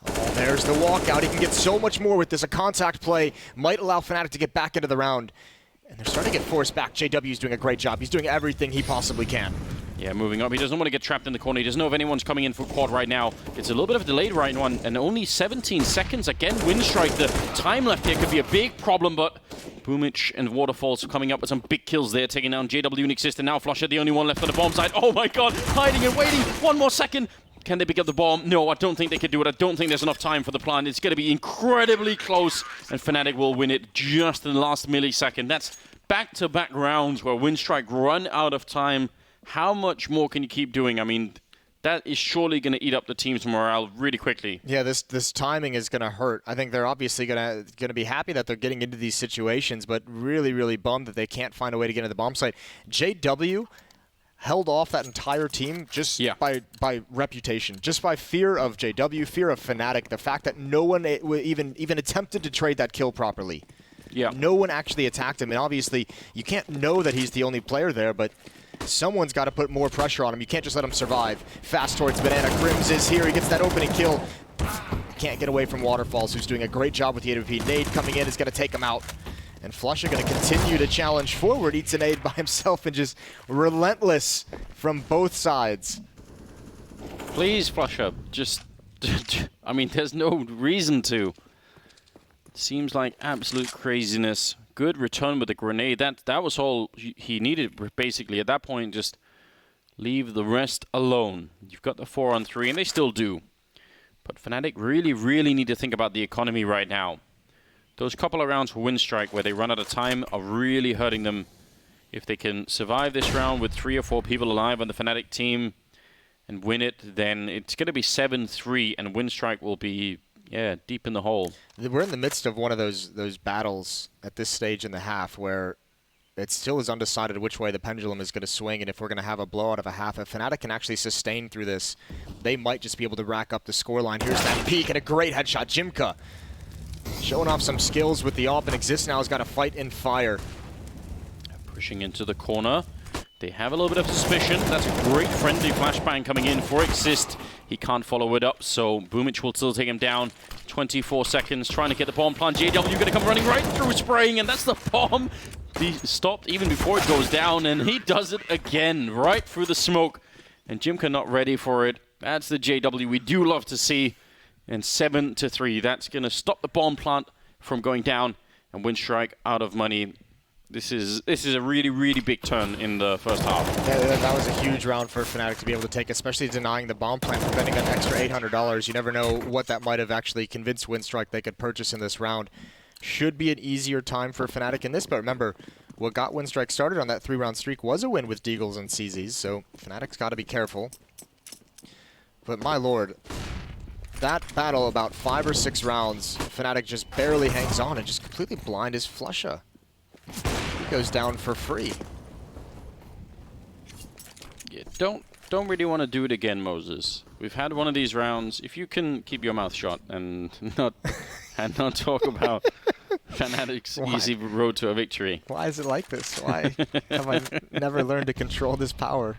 Oh, there's the walkout. He can get so much more with this. A contact play might allow Fnatic to get back into the round. And they're starting to get forced back. JW's doing a great job. He's doing everything he possibly can. Yeah, moving up. He doesn't want to get trapped in the corner. He doesn't know if anyone's coming in for quad right now. It's a little bit of a delayed right one, and only 17 seconds. Again, Winstrike. The time left here could be a big problem, but Boomich and Waterfalls coming up with some big kills there, taking down JW and Exist, and now Flusha, the only one left on the bomb side. Oh my god, hiding and waiting. One more second. Can they pick up the bomb? No, I don't think they could do it. I don't think there's enough time for the plan. It's going to be incredibly close, and Fnatic will win it just in the last millisecond. That's back-to-back rounds where Winstrike run out of time. How much more can you keep doing? I mean, that is surely going to eat up the team's morale really quickly. Yeah, this timing is going to hurt. I think they're obviously going to be happy that they're getting into these situations, but really, really bummed that they can't find a way to get into the bomb site. JW held off that entire team just by reputation, just by fear of JW, fear of Fnatic, the fact that no one even attempted to trade that kill properly. Yeah. No one actually attacked him, and obviously you can't know that he's the only player there, but someone's got to put more pressure on him. You can't just let him survive. Fast towards Banana. Crims is here. He gets that opening kill. Can't get away from Waterfalls, who's doing a great job with the AWP. Nade coming in is going to take him out. And Flusha going to continue to challenge forward. Eats an nade by himself and just relentless from both sides. Please, Flusha, just... I mean, there's no reason to. Seems like absolute craziness. Good return with the grenade. That was all he needed, basically. At that point, just leave the rest alone. You've got the 4-on-3, and they still do. But Fnatic really, really need to think about the economy right now. Those couple of rounds for Winstrike where they run out of time are really hurting them. If they can survive this round with 3 or 4 people alive on the Fnatic team and win it, then it's going to be 7-3, and Winstrike will be, yeah, deep in the hole. We're in the midst of one of those battles at this stage in the half where it still is undecided which way the pendulum is going to swing, and if we're going to have a blowout of a half. If Fnatic can actually sustain through this, they might just be able to rack up the scoreline. Here's that peek and a great headshot. Jimka showing off some skills with the AWP, and Exist now has got to fight in fire. Pushing into the corner. They have a little bit of suspicion. That's a great friendly flashbang coming in for Exist. He can't follow it up, so Boomich will still take him down. 24 seconds, trying to get the bomb plant. JW going to come running right through, spraying, and that's the bomb. He stopped even before it goes down, and he does it again, right through the smoke. And Jimka not ready for it. That's the JW we do love to see. And 7-3. That's going to stop the bomb plant from going down, and Winstrike out of money. This is a really, really big turn in the first half. That was a huge round for Fnatic to be able to take, especially denying the bomb plant, preventing an extra $800. You never know what that might have actually convinced Winstrike they could purchase in this round. Should be an easier time for Fnatic in this, but remember, what got Winstrike started on that 3-round streak was a win with Deagles and CZs, so Fnatic's got to be careful. But my lord, that battle, about 5 or 6 rounds, Fnatic just barely hangs on and just completely blind as Flusha. He goes down for free. Yeah, don't really want to do it again, Moses. We've had one of these rounds. If you can keep your mouth shut and not talk about Fnatic's easy road to a victory. Why is it like this? Why have I never learned to control this power?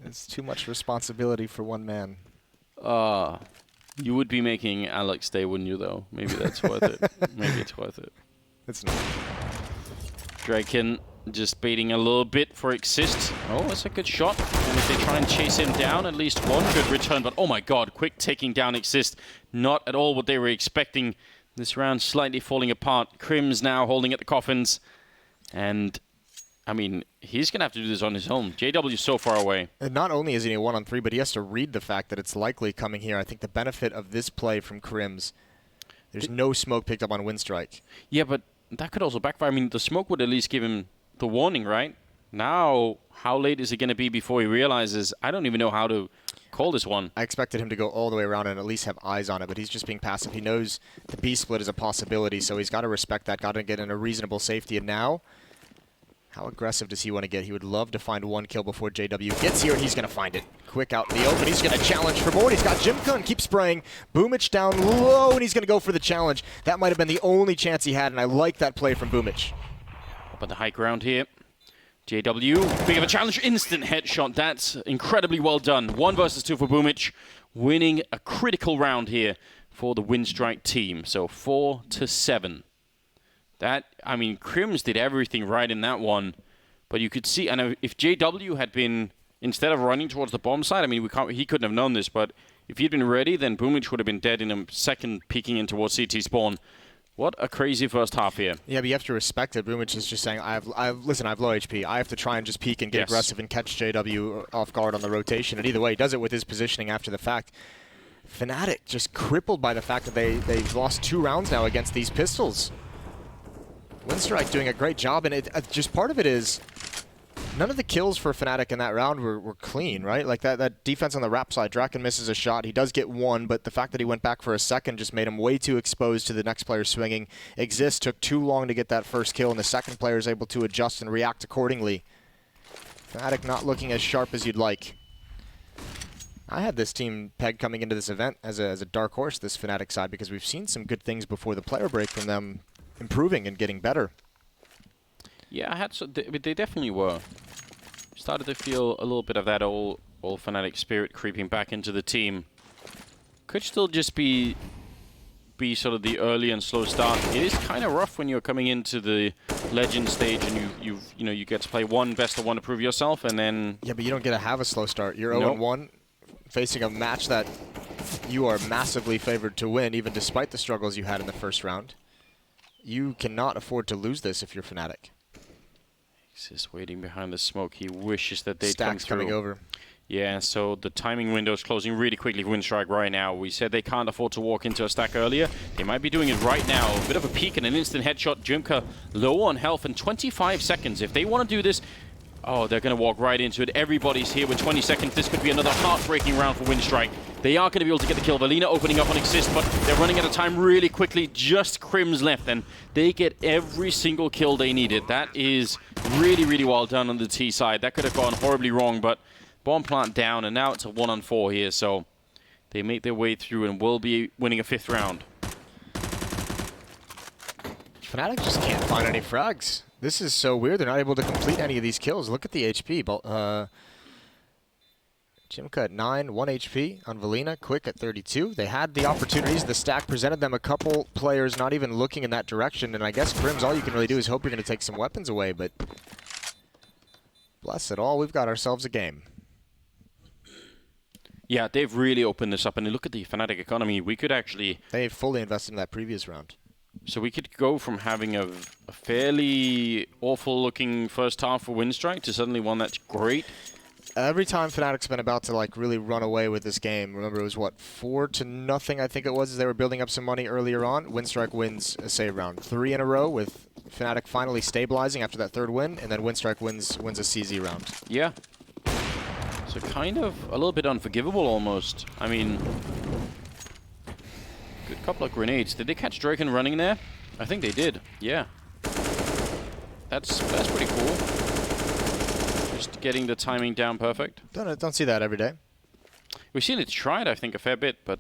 It's too much responsibility for one man. You would be making Alex stay, wouldn't you, though? Maybe that's worth it. Maybe it's worth it. It's not. Draken just baiting a little bit for Exist. Oh, that's a good shot. And if they try and chase him down, at least one good return. But oh my god, quick taking down Exist. Not at all what they were expecting. This round slightly falling apart. Crim's now holding at the coffins. And, I mean, he's going to have to do this on his own. JW is so far away. And not only is he a 1-on-3, but he has to read the fact that it's likely coming here. I think the benefit of this play from Crim's, there's no smoke picked up on Winstrike. Yeah, but that could also backfire. I mean, the smoke would at least give him the warning, right? Now, how late is it going to be before he realizes, I don't even know how to call this one? I expected him to go all the way around and at least have eyes on it, but he's just being passive. He knows the B-split is a possibility, so he's got to respect that, got to get in a reasonable safety. And now, how aggressive does he want to get? He would love to find one kill before JW gets here, and he's going to find it. Quick out in the open. He's going to challenge for more. He's got Jimka and keeps spraying. Boomich down low, and he's going to go for the challenge. That might have been the only chance he had, and I like that play from Boomich. Up on the high ground here. JW, big of a challenge, instant headshot. That's incredibly well done. 1 versus 2 for Boomich, winning a critical round here for the Winstrike team. So 4-7. That, I mean, Crims did everything right in that one, but you could see, and if JW had been, instead of running towards the bomb side, I mean, he couldn't have known this, but if he'd been ready, then Boomich would have been dead in a second, peeking in towards CT spawn. What a crazy first half here. Yeah, but you have to respect it. Boomich is just saying, listen, I have low HP. I have to try and just peek and get aggressive and catch JW off guard on the rotation. And either way, he does it with his positioning after the fact. Fnatic just crippled by the fact that they've lost 2 rounds now against these pistols. Winstrike doing a great job, and just part of it is none of the kills for Fnatic in that round were clean, right? Like that defense on the wrap side, Draken misses a shot. He does get one, but the fact that he went back for a second just made him way too exposed to the next player swinging. Exist took too long to get that first kill, and the second player is able to adjust and react accordingly. Fnatic not looking as sharp as you'd like. I had this team pegged coming into this event as a dark horse, this Fnatic side, because we've seen some good things before the player break from them improving and getting better. Yeah, they definitely were. Started to feel a little bit of that old Fnatic spirit creeping back into the team. Could still just be sort of the early and slow start. It is kind of rough when you're coming into the legend stage and you get to play one best of one to prove yourself, and then yeah, but you don't get to have a slow start. You're 0-1, facing a match that you are massively favored to win, even despite the struggles you had in the first round. You cannot afford to lose this if you're Fnatic. He's just waiting behind the smoke. He wishes that they'd Stacks come through. coming over. Yeah, so the timing window is closing really quickly for Winstrike right now. We said they can't afford to walk into a stack earlier. They might be doing it right now. A bit of a peek and an instant headshot. Jimka low on health in 25 seconds. If they want to do this, oh, they're going to walk right into it. Everybody's here with 20 seconds. This could be another heartbreaking round for Winstrike. They are going to be able to get the kill. Valina opening up on Exist, but they're running out of time really quickly. Just Crims left, and they get every single kill they needed. That is really, really well done on the T side. That could have gone horribly wrong, but bomb plant down, and now it's a 1-on-4 here, so they make their way through and will be winning a 5th round. Fnatic just can't find any frags. This is so weird. They're not able to complete any of these kills. Look at the HP. Jimka at 9, 1 HP on Valina, Quick at 32. They had the opportunities. The stack presented them a couple players not even looking in that direction, and I guess Crims, all you can really do is hope you're going to take some weapons away, but bless it all, we've got ourselves a game. Yeah, they've really opened this up, and look at the Fnatic economy. We could actually... They fully invested in that previous round. So we could go from having a fairly awful-looking first half for Winstrike to suddenly one that's great. Every time Fnatic's been about to like really run away with this game, remember it was what, 4-0 I think it was, as they were building up some money earlier on. Winstrike wins, say, round 3 in a row, with Fnatic finally stabilizing after that third win, and then Winstrike wins a CZ round. Yeah. So kind of a little bit unforgivable almost. I mean, good couple of grenades. Did they catch Draken running there? I think they did. Yeah. That's pretty cool. Just getting the timing down perfect. Don't see that every day. We've seen it tried, I think, a fair bit, but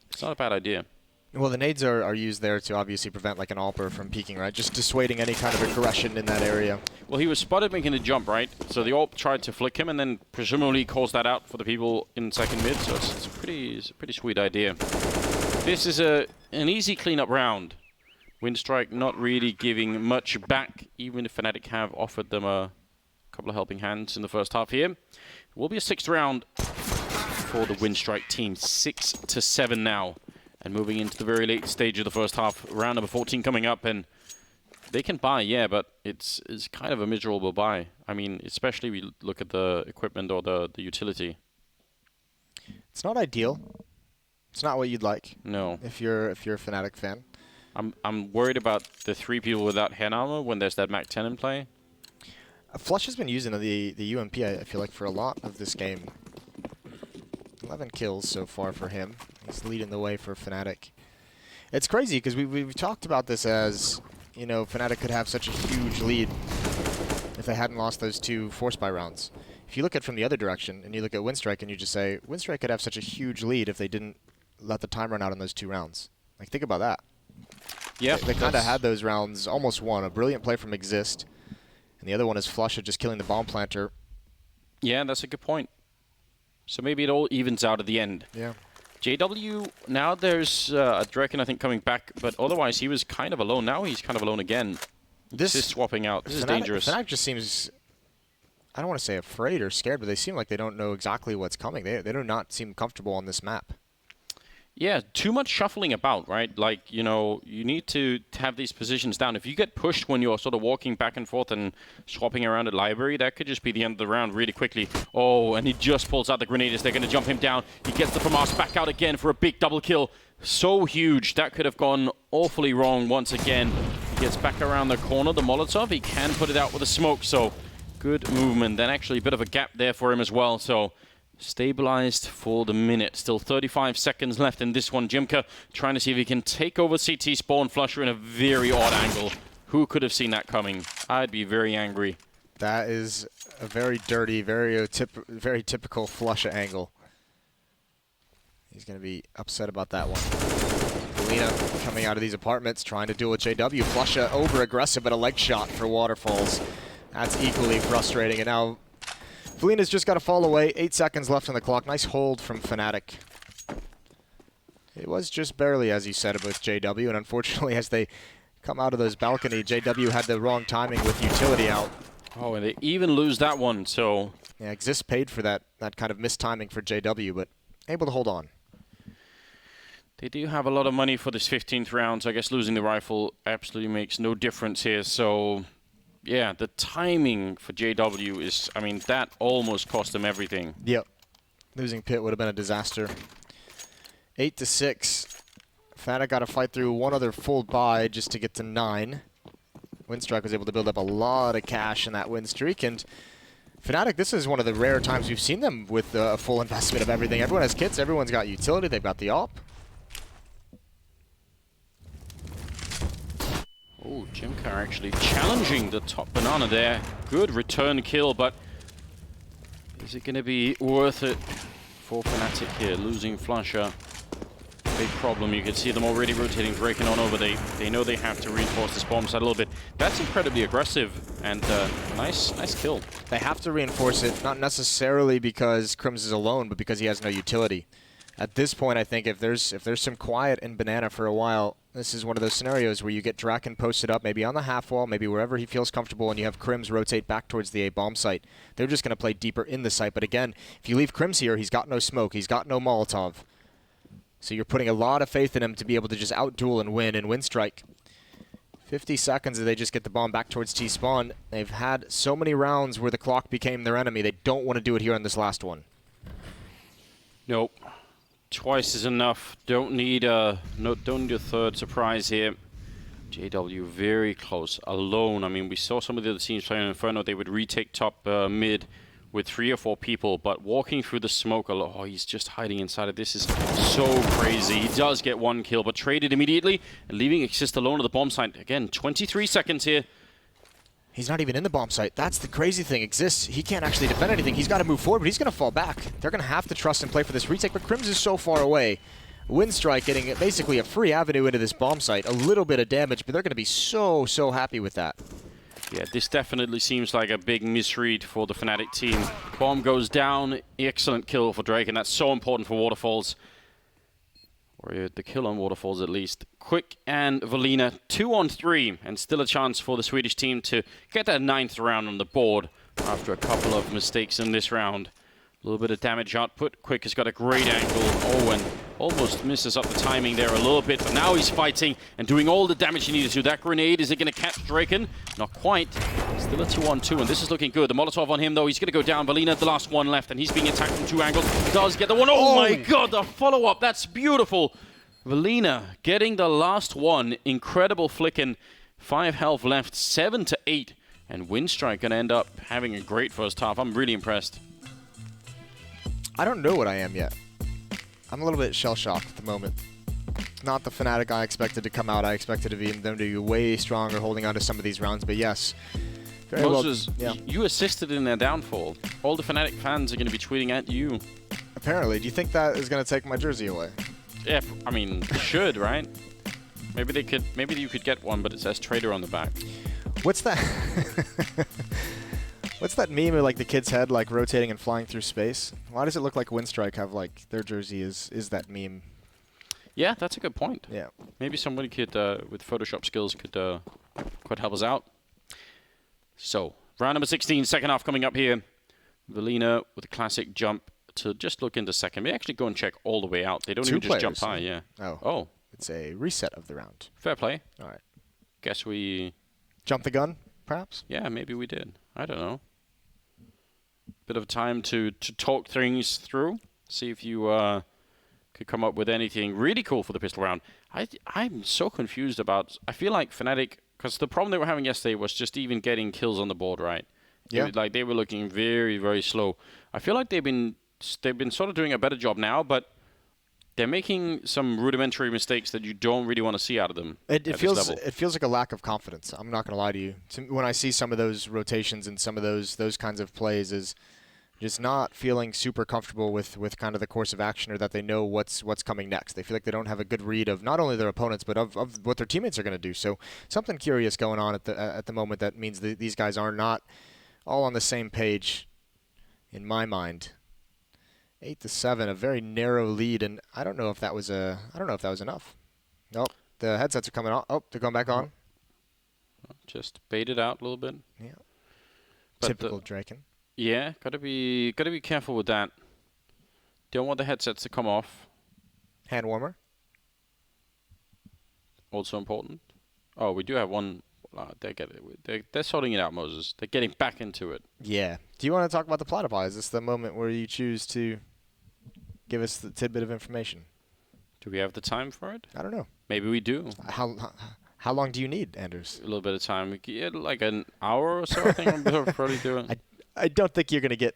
it's not a bad idea. Well, the nades are used there to obviously prevent like an AWPer from peeking, right? Just dissuading any kind of aggression in that area. Well, he was spotted making the jump, right? So the AWP tried to flick him and then presumably calls that out for the people in second mid, so it's a pretty sweet idea. This is an easy cleanup round. Winstrike not really giving much back, even if Fnatic have offered them a couple of helping hands in the first half here. It will be a 6th round for the Winstrike team. 6-7 now. And moving into the very late stage of the first half. Round number 14 coming up, and they can buy, yeah, but it's kind of a miserable buy. I mean, especially if we look at the equipment or the utility. It's not ideal. It's not what you'd like. No. If you're a Fnatic fan. I'm worried about the 3 people without hand armor when there's that Mac 10 in play. Flush has been using the UMP, I feel like, for a lot of this game. 11 kills so far for him. He's leading the way for Fnatic. It's crazy because we've talked about this as, you know, Fnatic could have such a huge lead if they hadn't lost those 2 force buy rounds. If you look at it from the other direction and you look at Winstrike and you just say, Winstrike could have such a huge lead if they didn't let the time run out on those 2 rounds. Like, think about that. Yeah, they kind of had those rounds almost won. A brilliant play from Exist, and the other one is Flusha just killing the bomb planter. Yeah, that's a good point. So maybe it all evens out at the end. Yeah. JW, now there's a Draken, I think, coming back, but otherwise he was kind of alone. Now he's kind of alone again. This is swapping out. This is dangerous. Fnatic just seems, I don't want to say afraid or scared, but they seem like they don't know exactly what's coming. They do not seem comfortable on this map. Yeah, too much shuffling about, right? Like, you know, you need to have these positions down. If you get pushed when you're sort of walking back and forth and swapping around at library, that could just be the end of the round really quickly. Oh, and he just pulls out the grenades. They're going to jump him down. He gets the FAMAS back out again for a big double kill. So huge. That could have gone awfully wrong once again. He gets back around the corner. The Molotov, he can put it out with a smoke. So good movement. Then actually a bit of a gap there for him as well. So stabilized for the minute. Still 35 seconds left in this one. Jimka trying to see if he can take over CT spawn Flusher in a very odd angle. Who could have seen that coming? I'd be very angry. That is a very dirty, very typical Flusha angle. He's going to be upset about that one. Felina coming out of these apartments trying to duel with JW. Flusha over-aggressive, but a leg shot for Waterfalls. That's equally frustrating. And now Felina's just got to fall away. 8 seconds left on the clock. Nice hold from Fnatic. It was just barely, as you said, with JW, and unfortunately, as they come out of those balcony, JW had the wrong timing with utility out. Oh, and they even lose that one, so Yeah, Exist paid for that kind of mistiming for JW, but able to hold on. they do have a lot of money for this 15th round, so I guess losing the rifle absolutely makes no difference here. So yeah, the timing for JW is, I mean, that almost cost them everything. Yep. Losing Pit would have been a disaster. 8-6. Fnatic got to fight through one other full buy just to get to 9. Winstrike was able to build up a lot of cash in that win streak, and Fnatic, this is one of the rare times we've seen them with a full investment of everything. Everyone has kits, everyone's got utility, they've got the AWP. Oh, Jimka actually challenging the top banana there. Good return kill, but is it going to be worth it for Fnatic here? Losing Flusher, big problem. You can see them already rotating Draken on over. They know they have to reinforce this bomb site a little bit. That's incredibly aggressive and nice kill. They have to reinforce it, not necessarily because Crims is alone, but because he has no utility. At this point, I think if there's some quiet in Banana for a while, this is one of those scenarios where you get Draken posted up, maybe on the half wall, maybe wherever he feels comfortable, and you have Crims rotate back towards the A bomb site. They're just going to play deeper in the site. But again, if you leave Crims here, he's got no smoke, he's got no Molotov. So you're putting a lot of faith in him to be able to just outduel and win. And Winstrike, 50 seconds and they just get the bomb back towards T-spawn. They've had so many rounds where the clock became their enemy. They don't want to do it here on this last one. Nope. Twice is enough. Don't need a third surprise here. JW very close, alone. I mean, we saw some of the other teams playing Inferno. They would retake top mid with 3 or 4 people, but walking through the smoke, oh, he's just hiding inside it. This is so crazy. He does get 1 kill, but traded immediately, and leaving Exist alone at the bomb site. Again, 23 seconds here. He's not even in the bomb site. That's the crazy thing. Exists. He can't actually defend anything. He's got to move forward, but he's going to fall back. They're going to have to trust and play for this retake, but Crims is so far away. Winstrike getting basically a free avenue into this bomb site. A little bit of damage, but they're going to be so happy with that. Yeah, this definitely seems like a big misread for the Fnatic team. Bomb goes down. Excellent kill for Drake, and that's so important for Waterfalls. Or the kill on Waterfalls, at least. Quick and Valina, 2 on 3, and still a chance for the Swedish team to get that 9th round on the board after a couple of mistakes in this round. A little bit of damage output. Quick has got a great angle. Oh, and almost misses up the timing there a little bit, but now he's fighting and doing all the damage he needed to. That grenade, is it going to catch Draken? Not quite. Still a 2-on-2, and this is looking good. The Molotov on him, though, he's going to go down. Valina, the last one left, and he's being attacked from 2 angles. Does get the one. Oh my god, the follow-up. That's beautiful. Valina getting the last one. Incredible flicking. 5 health left, 7-8. And Winstrike going to end up having a great first half. I'm really impressed. I don't know what I am yet. I'm a little bit shell-shocked at the moment. Not the Fnatic I expected to come out. I expected them to be way stronger holding on to some of these rounds, but yes. Very Moses, well, yeah. You assisted in their downfall. All the Fnatic fans are going to be tweeting at you. Apparently. Do you think that is going to take my jersey away? Yeah, I mean, should, right? Maybe they could. Maybe you could get one, but it says Trader on the back. What's that? What's that meme of like the kid's head like rotating and flying through space? Why does it look like Winstrike have like their jersey is that meme? Yeah, that's a good point. Yeah. Maybe somebody could, with Photoshop skills, could help us out. So, round number 16, second half coming up here. Valina with a classic jump to just look into second. They actually go and check all the way out. They don't even just jump high, yeah. Oh. It's a reset of the round. Fair play. All right. Guess we... Jump the gun, perhaps? Yeah, maybe we did. I don't know. Bit of time to talk things through. See if you could come up with anything really cool for the pistol round. I'm so confused about... I feel like Fnatic... Because the problem they were having yesterday was just even getting kills on the board, right? Yeah. Like they were looking very, very slow. I feel like they've been sort of doing a better job now, but they're making some rudimentary mistakes that you don't really want to see out of them. It feels like a lack of confidence. I'm not going to lie to you. When I see some of those rotations and some of those kinds of plays, is just not feeling super comfortable with kind of the course of action, or that they know what's coming next. They feel like they don't have a good read of not only their opponents but of what their teammates are going to do. So something curious going on at the moment that means that these guys are not all on the same page, in my mind. 8-7, a very narrow lead, and I don't know if that was enough. Nope, the headsets are coming on. Oh, they're going back on. Just bait it out a little bit. Yeah. But Typical Draken. Yeah, gotta be careful with that. Don't want the headsets to come off. Hand warmer. Also important. Oh, we do have one. They're sorting it out, Moses. They're getting back into it. Yeah. Do you want to talk about the platypi? Is this the moment where you choose to give us the tidbit of information? Do we have the time for it? I don't know. Maybe we do. How long do you need, Anders? A little bit of time. We could get like an hour or so. I think we'll probably do it. I don't think you're gonna get.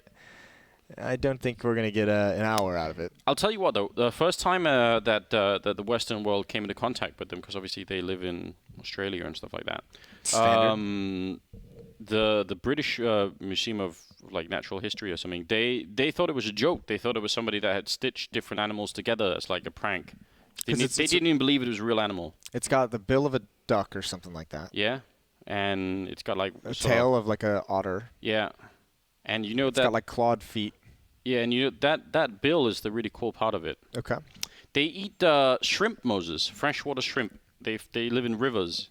I don't think we're gonna get an hour out of it. I'll tell you what, though. The first time that the Western world came into contact with them, because obviously they live in Australia and stuff like that. Standard. The British Museum of like Natural History or something. They thought it was a joke. They thought it was somebody that had stitched different animals together as like a prank. They didn't even believe it was a real animal. It's got the bill of a duck or something like that. Yeah, and it's got like a tail of like a otter. Yeah, and you know it's got like clawed feet. Yeah, and you know that bill is the really cool part of it. Okay. They eat shrimp, Moses, freshwater shrimp. They live in rivers,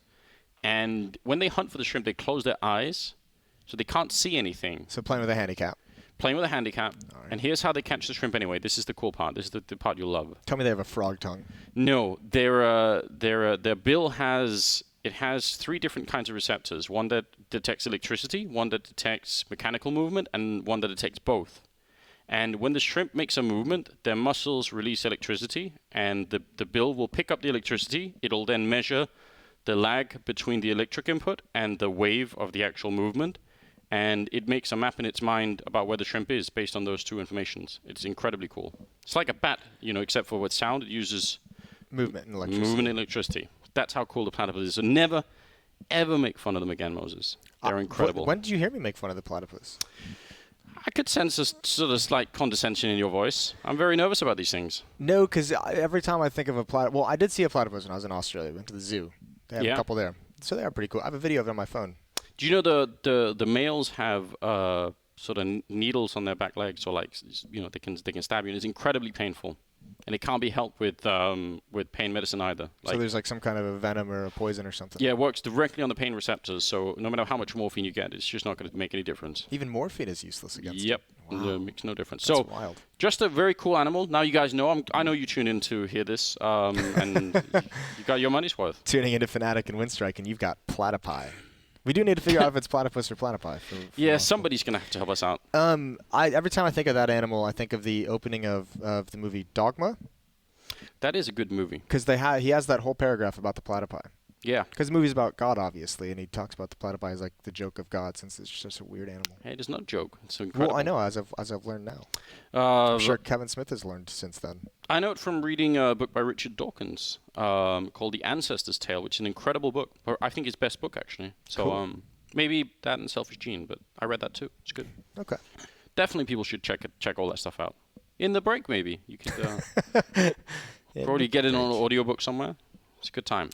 and when they hunt for the shrimp, they close their eyes, so they can't see anything. So playing with a handicap. playing with a handicap. Right. And here's how they catch the shrimp anyway. This is the cool part. This is the part you'll love. Tell me they have a frog tongue. No, their bill has 3 different kinds of receptors. One that detects electricity, one that detects mechanical movement, and one that detects both. And when the shrimp makes a movement, their muscles release electricity, and the bill will pick up the electricity. It'll then measure the lag between the electric input and the wave of the actual movement, and it makes a map in its mind about where the shrimp is based on those 2 informations. It's incredibly cool. It's like a bat, except for with sound, it uses movement and electricity. Movement and electricity. That's how cool the platypus is. So never, ever make fun of them again, Moses. They're incredible. When did you hear me make fun of the platypus? I could sense a sort of slight condescension in your voice. I'm very nervous about these things. No, because every time I think of a platypus... Well, I did see a platypus when I was in Australia. Went to the zoo. They have a couple there. So they are pretty cool. I have a video of it on my phone. Do you know the males have sort of needles on their back legs, or like, they can stab you, and it's incredibly painful. And it can't be helped with pain medicine either. So there's like some kind of a venom or a poison or something? Yeah, it works directly on the pain receptors, so no matter how much morphine you get, it's just not going to make any difference. Even morphine is useless against it? Yep, wow. It makes no difference. That's so wild. Just a very cool animal. Now you guys know, I know you tune in to hear this, and you got your money's worth. Tuning into Fnatic and Winstrike, and you've got platypi. We do need to figure out if it's platypus or platypi. Yeah, somebody's going to have to help us out. Every time I think of that animal, I think of the opening of the movie Dogma. That is a good movie. Because he has that whole paragraph about the platypi. Yeah. Because the movie's about God, obviously, and he talks about the platypi as like the joke of God, since it's just a weird animal. Hey, it is not a joke. It's incredible. Well, I know, as I've learned now. I'm sure Kevin Smith has learned since then. I know it from reading a book by Richard Dawkins called The Ancestor's Tale, which is an incredible book. I think his best book, actually. So cool. Maybe that and Selfish Gene, but I read that too. It's good. Okay. Definitely people should check all that stuff out. In the break, maybe. You could probably get it on an audiobook somewhere. It's a good time.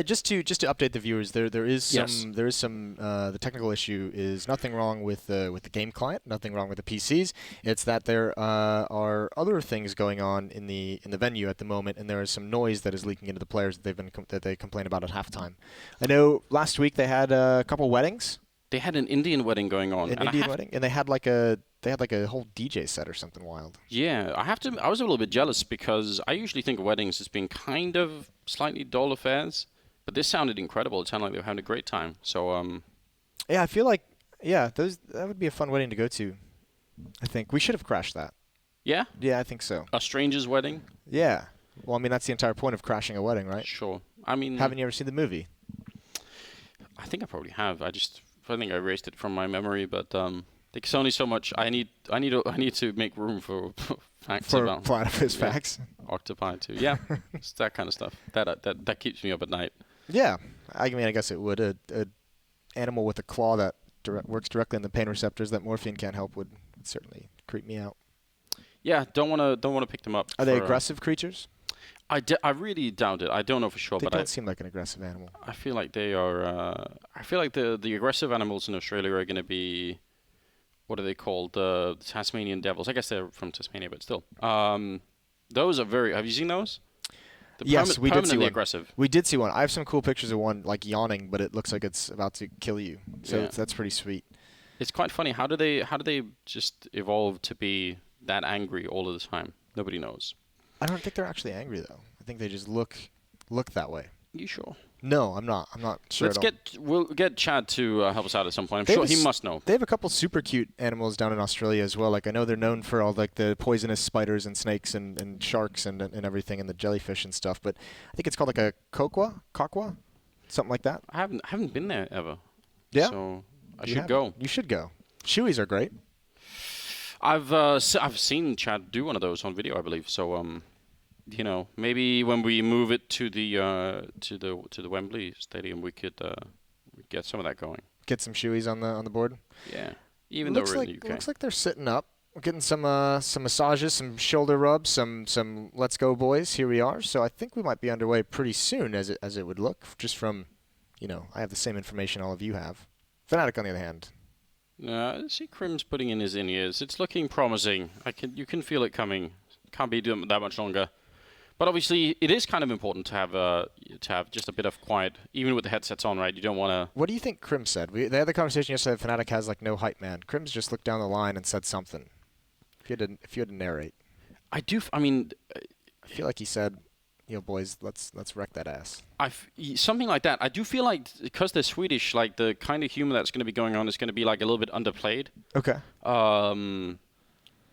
Just to update the viewers, there is some the technical issue is nothing wrong with the game client, nothing wrong with the PCs. It's that there are other things going on in the venue at the moment, and there is some noise that is leaking into the players that they complain about at halftime. I know last week they had a couple weddings. They had an Indian wedding going on. An Indian wedding, and they had like a whole DJ set or something wild. Yeah, I was a little bit jealous because I usually think of weddings as being kind of slightly dull affairs, but this sounded incredible. It sounded like they were having a great time. So yeah, I feel like that would be a fun wedding to go to. I think we should have crashed that. Yeah? Yeah, I think so. A stranger's wedding? Yeah. Well, I mean, that's the entire point of crashing a wedding, right? Sure. I mean, haven't you ever seen the movie? I think I probably have. I think I erased it from my memory, but there's only so much. I need to make room for facts about platypus facts. Octopi too. Yeah, it's that kind of stuff. That keeps me up at night. Yeah, I mean, I guess it would. A animal with a claw that works directly on the pain receptors that morphine can't help would certainly creep me out. Yeah, don't want to pick them up. Are they aggressive creatures? I really doubt it. I don't know for sure, but they don't seem like an aggressive animal. I feel like they are. I feel like the aggressive animals in Australia are going to be, what are they called? The Tasmanian devils. I guess they're from Tasmania, but still. Those are very. Have you seen those? Yes, we did see one. Aggressive. We did see one. I have some cool pictures of one like yawning, but it looks like it's about to kill you. So that's pretty sweet. It's quite funny. How do they just evolve to be that angry all of the time? Nobody knows. I don't think they're actually angry though. I think they just look that way. You sure? No, I'm not. I'm not sure. We'll get Chad to help us out at some point. I'm sure he must know. They have a couple super cute animals down in Australia as well. Like I know they're known for all like the poisonous spiders and snakes and sharks and everything and the jellyfish and stuff. But I think it's called like a kokwa, something like that. I haven't been there ever. Yeah. So I should go. You should go. Shoeys are great. I've seen Chad do one of those on video, I believe. So maybe when we move it to the Wembley Stadium, we could get some of that going. Get some shoeys on the board. Yeah, even though we're in the UK. It looks like they're sitting up. We're getting some massages, some shoulder rubs, some let's go boys. Here we are. So I think we might be underway pretty soon, as it would look, just from, I have the same information all of you have. Fnatic, on the other hand. See Crim's putting in his in-ears. It's looking promising. You can feel it coming. Can't be doing that much longer. But obviously, it is kind of important to have just a bit of quiet, even with the headsets on, right? You don't want to. What do you think Krim said? They had the conversation yesterday that Fnatic has like no hype man. Krim's just looked down the line and said something. If you had to narrate. I do. I mean, I feel like he said, "You know, boys, let's wreck that ass." Something like that. I do feel like because they're Swedish, like the kind of humor that's going to be going on is going to be like a little bit underplayed. Okay.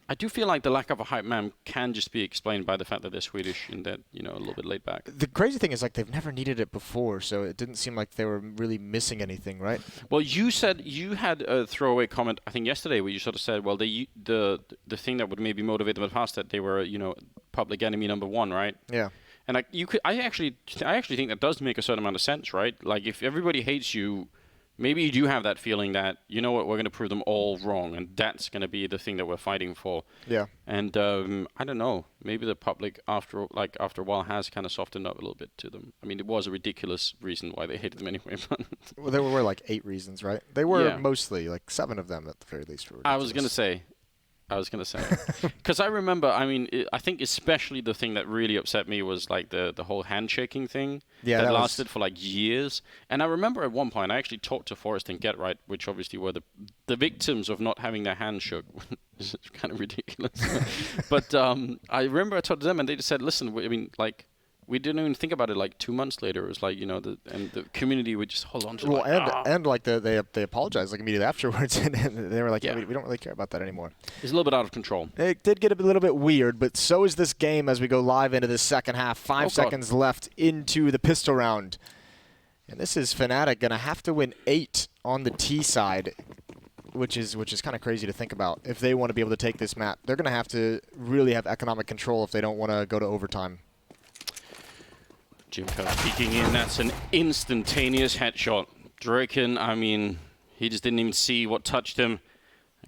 I do feel like the lack of a hype man can just be explained by the fact that they're Swedish and that, you know, a little bit laid back. The crazy thing is, like, they've never needed it before, so it didn't seem like they were really missing anything, right? Well, you said you had a throwaway comment, I think yesterday, where you sort of said, well, the thing that would maybe motivate them at past that they were, you know, public enemy #1, right? Yeah. And I actually think that does make a certain amount of sense, right? Like, if everybody hates you, maybe you do have that feeling that, you know what, we're going to prove them all wrong, and that's going to be the thing that we're fighting for. Yeah. And I don't know, maybe the public after a while has kind of softened up a little bit to them. I mean, it was a ridiculous reason why they hated them anyway. But well, there were like 8 reasons, right? They were mostly like 7 of them at the very least. Were I was going to say. Because I remember, I mean, I think especially the thing that really upset me was like the whole handshaking thing that lasted for like years. And I remember at one point I actually talked to Forrest and Get Right, which obviously were the victims of not having their hands shook. It's kind of ridiculous. But I remember I talked to them and they just said, listen, I mean, like, we didn't even think about it. Like 2 months later, it was like, you know, the community would just hold on to. Well, and like they apologized like immediately afterwards, and they were like, yeah, we don't really care about that anymore. It's a little bit out of control. It did get a little bit weird, but so is this game as we go live into the second half. 5 seconds left into the pistol round, and this is Fnatic gonna have to win 8 on the T side, which is kind of crazy to think about. If they want to be able to take this map, they're gonna have to really have economic control if they don't want to go to overtime. Jimko peeking in, that's an instantaneous headshot. Draken, I mean, he just didn't even see what touched him.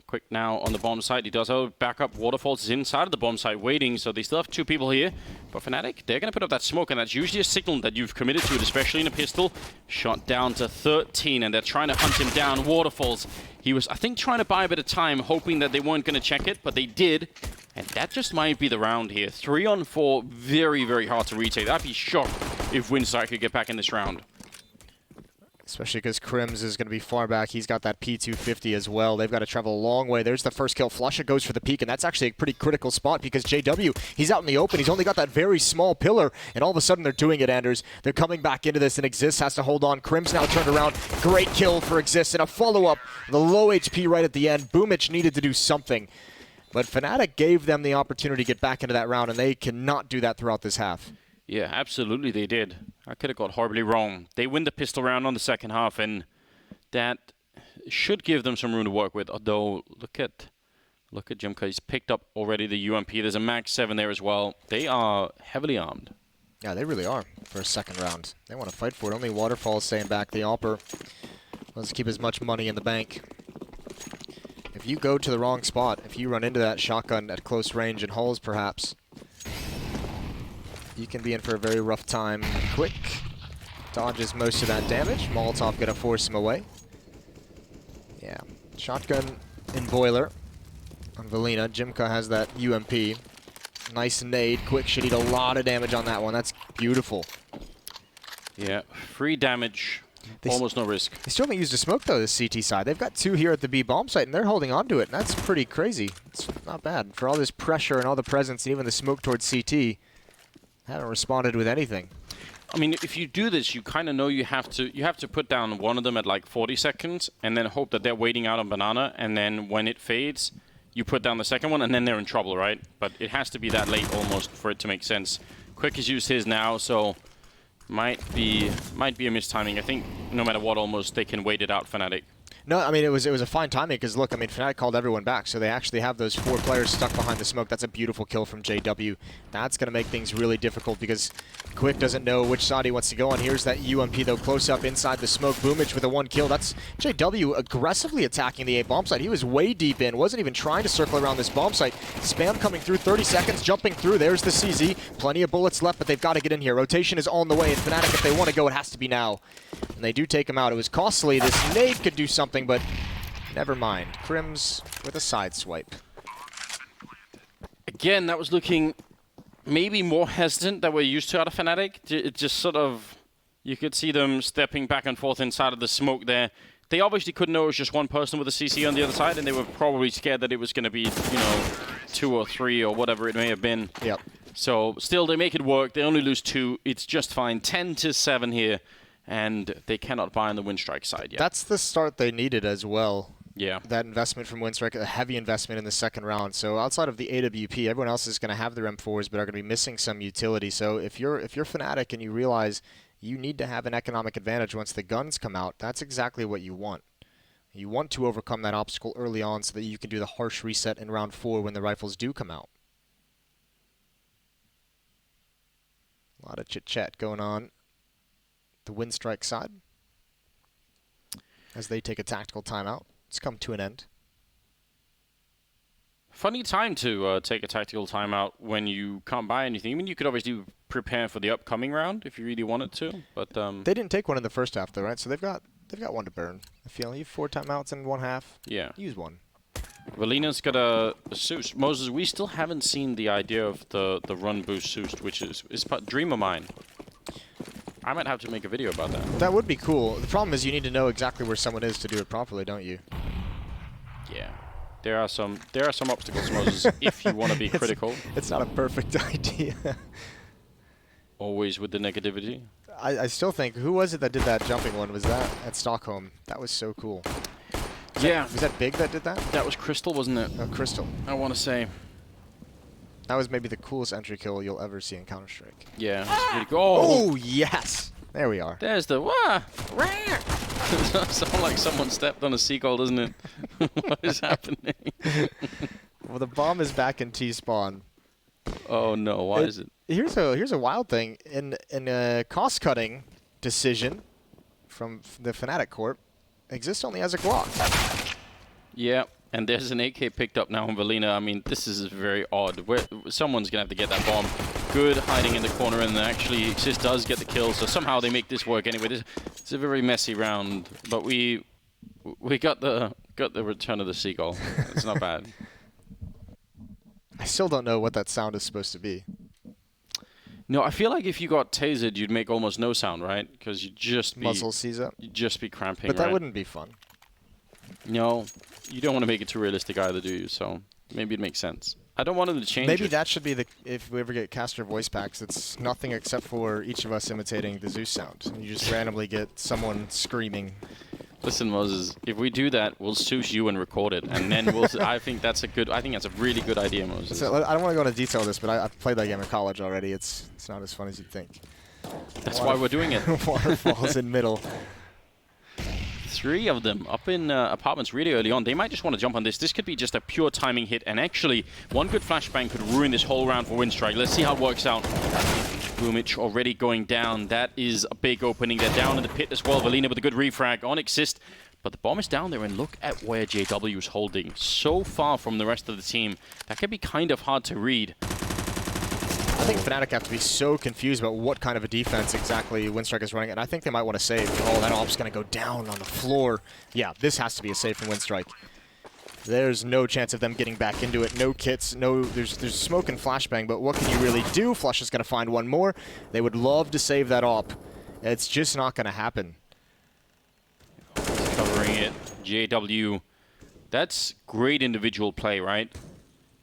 Quick now on the bomb site, he does have backup. Waterfalls is inside of the bomb site waiting, so they still have 2 people here. But Fnatic, they're going to put up that smoke, and that's usually a signal that you've committed to it, especially in a pistol. Shot down to 13, and they're trying to hunt him down. Waterfalls, he was, I think, trying to buy a bit of time, hoping that they weren't going to check it, but they did. And that just might be the round here. 3 on 4, very, very hard to retake. I'd be shocked if Winstrike could get back in this round. Especially because Krims is going to be far back. He's got that P250 as well. They've got to travel a long way. There's the first kill. Flusha goes for the peak, and that's actually a pretty critical spot because JW, he's out in the open. He's only got that very small pillar, and all of a sudden they're doing it, Anders. They're coming back into this, and Exist has to hold on. Krims now turned around. Great kill for Exist, and a follow-up. The low HP right at the end. Boomich needed to do something. But Fnatic gave them the opportunity to get back into that round, and they cannot do that throughout this half. Yeah, absolutely they did. I could have got horribly wrong. They win the pistol round on the second half, and that should give them some room to work with. Although, look at Jimka. He's picked up already the UMP. There's a Max 7 there as well. They are heavily armed. Yeah, they really are for a second round. They want to fight for it. Only Waterfall staying back. The Alper wants to keep as much money in the bank. If you go to the wrong spot, if you run into that shotgun at close range and holes perhaps, you can be in for a very rough time. Quick dodges most of that damage. Molotov gonna force him away. Yeah, shotgun in Boiler on Valina. Jimka has that UMP. Nice nade. Quick should eat a lot of damage on that one. That's beautiful. Yeah, free damage. Almost no risk. They still haven't used a smoke, though, this CT side. They've got 2 here at the B bomb site, and they're holding on to it. And that's pretty crazy. It's not bad. For all this pressure and all the presence, and even the smoke towards CT, haven't responded with anything. I mean, if you do this, you kind of know you have to put down one of them at like 40 seconds, and then hope that they're waiting out on banana, and then when it fades, you put down the second one, and then they're in trouble, right? But it has to be that late almost for it to make sense. Quick has used his now, so might be a mistiming. I think no matter what, almost they can wait it out, Fnatic. No, I mean, it was a fine timing because, look, I mean, Fnatic called everyone back, so they actually have those 4 players stuck behind the smoke. That's a beautiful kill from JW. That's going to make things really difficult because Quick doesn't know which side he wants to go on. Here's that UMP, though, close up inside the smoke. Boomich with a 1 kill. That's JW aggressively attacking the A bomb site. He was way deep in, wasn't even trying to circle around this bomb site. Spam coming through, 30 seconds, jumping through. There's the CZ. Plenty of bullets left, but they've got to get in here. Rotation is on the way, and Fnatic, if they want to go, it has to be now. And they do take him out. It was costly. This nade could do something, but never mind. Krims with a side swipe. Again, that was looking maybe more hesitant than we're used to out of Fnatic. It just sort of, you could see them stepping back and forth inside of the smoke there. They obviously couldn't know it was just one person with a CC on the other side, and they were probably scared that it was going to be, you know, 2 or 3 or whatever it may have been. Yep. So still, they make it work. They only lose 2. It's just fine. 10-7 here, and they cannot buy on the Winstrike side yet. That's the start they needed as well. Yeah. That investment from Winstrike, a heavy investment in the second round. So outside of the AWP, everyone else is going to have their M4s, but are going to be missing some utility. So if you're Fnatic and you realize you need to have an economic advantage once the guns come out, that's exactly what you want. You want to overcome that obstacle early on so that you can do the harsh reset in round 4 when the rifles do come out. A lot of chit-chat going on the Winstrike side as they take a tactical timeout. It's come to an end. Funny time to take a tactical timeout when you can't buy anything. I mean, you could obviously prepare for the upcoming round if you really wanted to, but they didn't take one in the first half though, right? So they've got one to burn. I feel you have 4 timeouts in one half. Yeah. Use one. Valina's got a Soost. Moses, we still haven't seen the idea of the run boost Soost, which is a dream of mine. I might have to make a video about that. That would be cool. The problem is you need to know exactly where someone is to do it properly, don't you? Yeah. There are some obstacles, Moses, if you want to be critical. It's not a perfect idea. Always with the negativity. I still think, who was it that did that jumping one? Was that at Stockholm? That was so cool. Yeah. Was that Big that did that? That was Crystal, wasn't it? Oh, Crystal. I want to say. That was maybe the coolest entry kill you'll ever see in Counter-Strike. Yeah. That's pretty cool. Oh, oh, yes! There we are. There's the Sounds like someone stepped on a seagull, doesn't it? What is happening? Well, the bomb is back in T-spawn. Oh no! Why is it? Here's a wild thing. In a cost-cutting decision from the Fnatic Corp, Exist only has a Glock. Yeah, and there's an AK picked up now on Valina. I mean, this is very odd. Someone's gonna have to get that bomb. Good hiding in the corner, and actually Exist does get the kill. So somehow they make this work anyway. It's a very messy round, but we got the return of the seagull. It's not bad. I still don't know what that sound is supposed to be. No, I feel like if you got tasered, you'd make almost no sound, right? Because you'd just be muzzle seize up. You'd just be cramping. But that right? wouldn't be fun. No, you don't want to make it too realistic either, do you? So maybe it makes sense. I don't want them to change Maybe it. that should be if we ever get caster voice packs, it's nothing except for each of us imitating the Zeus sound. And you just randomly get someone screaming. Listen, Moses, if we do that, we'll Zeus you and record it, and then we'll. I think that's a really good idea, Moses. So, I don't want to go into detail of this, but I've played that game in college already. It's not as fun as you'd think. That's why we're doing it. Waterfalls in middle. 3 of them up in apartments really early on. They might just want to jump on this. This could be just a pure timing hit, and actually, one good flashbang could ruin this whole round for Winstrike. Let's see how it works out. Boomich already going down. That is a big opening. They're down in the pit as well. Valina with a good refrag on Exist. But the bomb is down there, and look at where JW is holding. So far from the rest of the team. That can be kind of hard to read. I think Fnatic have to be so confused about what kind of a defense exactly Winstrike is running, and I think they might want to save. Oh, that op's going to go down on the floor. Yeah, this has to be a save from Winstrike. There's no chance of them getting back into it. No kits, there's smoke and flashbang, but what can you really do? Flush is going to find one more. They would love to save that op. It's just not going to happen. Covering it. JW. That's great individual play, right?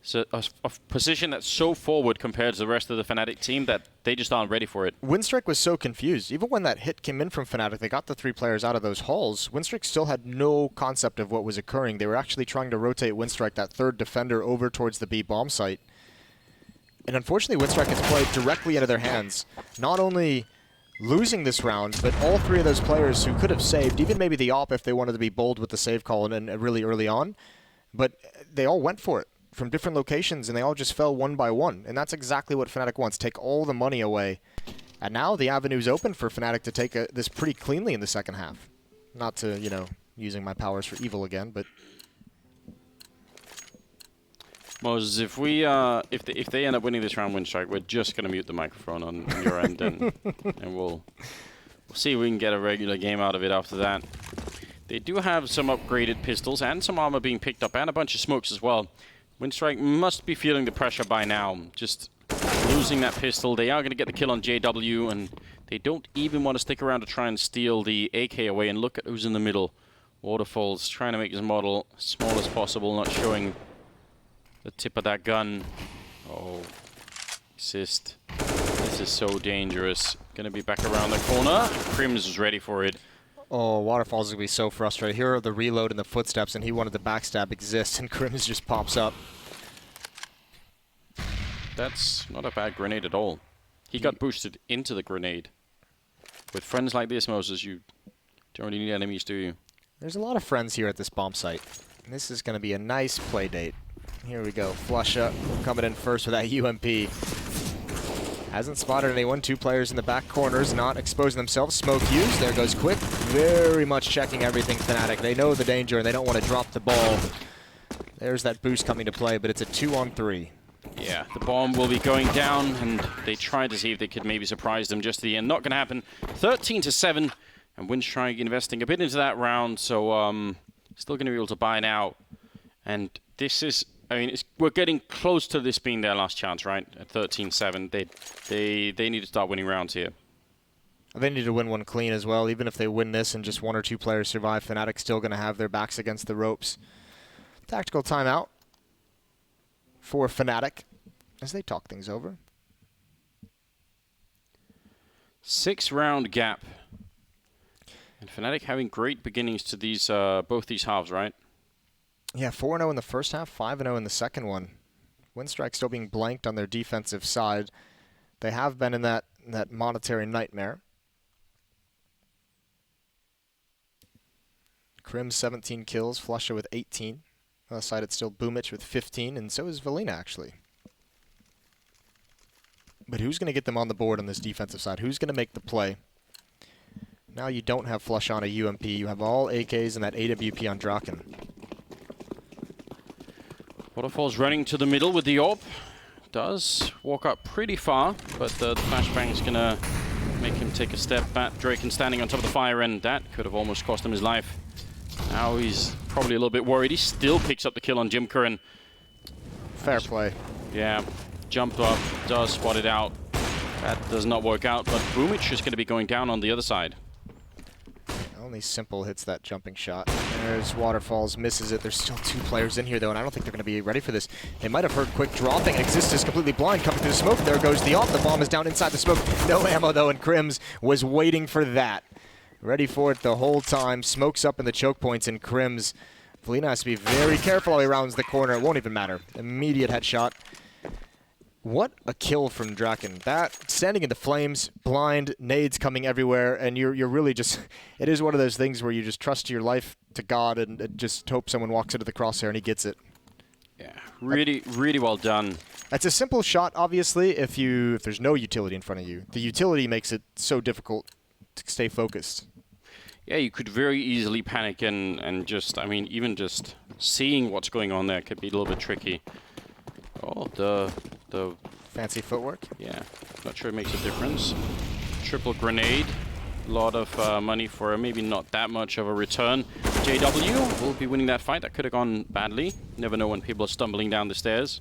So a position that's so forward compared to the rest of the Fnatic team that they just aren't ready for it. Winstrike was so confused. Even when that hit came in from Fnatic, they got the 3 players out of those halls. Winstrike still had no concept of what was occurring. They were actually trying to rotate Winstrike, that 3rd defender, over towards the B bomb site. And unfortunately, Winstrike has played directly into their hands. Not only losing this round, but all 3 of those players who could have saved, even maybe the op if they wanted to be bold with the save call and really early on, but they all went for it from different locations, and they all just fell one by one. And that's exactly what Fnatic wants, take all the money away. And now the avenue's open for Fnatic to take this pretty cleanly in the second half. Not to, using my powers for evil again, but... Moses, if we if they end up winning this round, Winstrike, we're just going to mute the microphone on your end, and we'll see if we can get a regular game out of it after that. They do have some upgraded pistols and some armor being picked up, and a bunch of smokes as well. Winstrike must be feeling the pressure by now. Just losing that pistol. They are going to get the kill on JW, and they don't even want to stick around to try and steal the AK away. And look at who's in the middle. Waterfalls trying to make his model small as possible, not showing the tip of that gun. Oh, assist. This is so dangerous. Gonna be back around the corner. Crims was ready for it. Oh, Waterfall's gonna be so frustrated. Here are the reload and the footsteps, and he wanted the backstab exist, and Crims just pops up. That's not a bad grenade at all. He got boosted into the grenade. With friends like this, Moses, you don't really need enemies, do you? There's a lot of friends here at this bomb site. And this is gonna be a nice play date. Here we go. Flusha coming in first with that UMP. Hasn't spotted anyone. 2 players in the back corners, not exposing themselves. Smoke used. There goes Quick. Very much checking everything, Fnatic. They know the danger, and they don't want to drop the ball. There's that boost coming to play, but it's a 2-on-3. Yeah, the bomb will be going down, and they tried to see if they could maybe surprise them just at the end. Not going to happen. 13-7, and Winstrike investing a bit into that round, so still going to be able to buy now. And this is... I mean, we're getting close to this being their last chance, right? At 13-7, they need to start winning rounds here. They need to win one clean as well. Even if they win this and just 1 or 2 players survive, Fnatic's still going to have their backs against the ropes. Tactical timeout for Fnatic as they talk things over. 6-round gap. And Fnatic having great beginnings to these both these halves, right? Yeah, 4-0 in the first half, 5-0 in the second one. Winstrike still being blanked on their defensive side. They have been in that monetary nightmare. Crims 17 kills, Flusha with 18. On the side it's still Boomich with 15, and so is Valina actually. But who's going to get them on the board on this defensive side? Who's going to make the play? Now you don't have Flush on a UMP. You have all AKs and that AWP on Draken. Waterfall's running to the middle with the AWP. Does walk up pretty far, but the flashbang's going to make him take a step back. Draken standing on top of the fire end. That could have almost cost him his life. Now he's probably a little bit worried. He still picks up the kill on Jim Curran. Fair play. Yeah, jumped up, does spot it out. That does not work out, but Boomich is going to be going down on the other side. Only Simple hits that jumping shot. There's Waterfalls, misses it. There's still 2 players in here, though, and I don't think they're going to be ready for this. They might have heard Quick dropping. Exist is completely blind, coming through the smoke. There goes the AWP. The bomb is down inside the smoke. No ammo, though, and Crims was waiting for that. Ready for it the whole time. Smokes up in the choke points, and Crims. Valina has to be very careful while he rounds the corner. It won't even matter. Immediate headshot. What a kill from Draken. That, standing in the flames, blind, nades coming everywhere, and you're really just... It is one of those things where you just trust your life to God and just hope someone walks into the crosshair and he gets it. Yeah, really, really well done. It's a simple shot, obviously, if there's no utility in front of you. The utility makes it so difficult to stay focused. Yeah, you could very easily panic and just, I mean, even just seeing what's going on there could be a little bit tricky. Oh, the fancy footwork. Yeah, not sure it makes a difference. Triple grenade, a lot of money for maybe not that much of a return. JW will be winning that fight. That could have gone badly. Never know when people are stumbling down the stairs.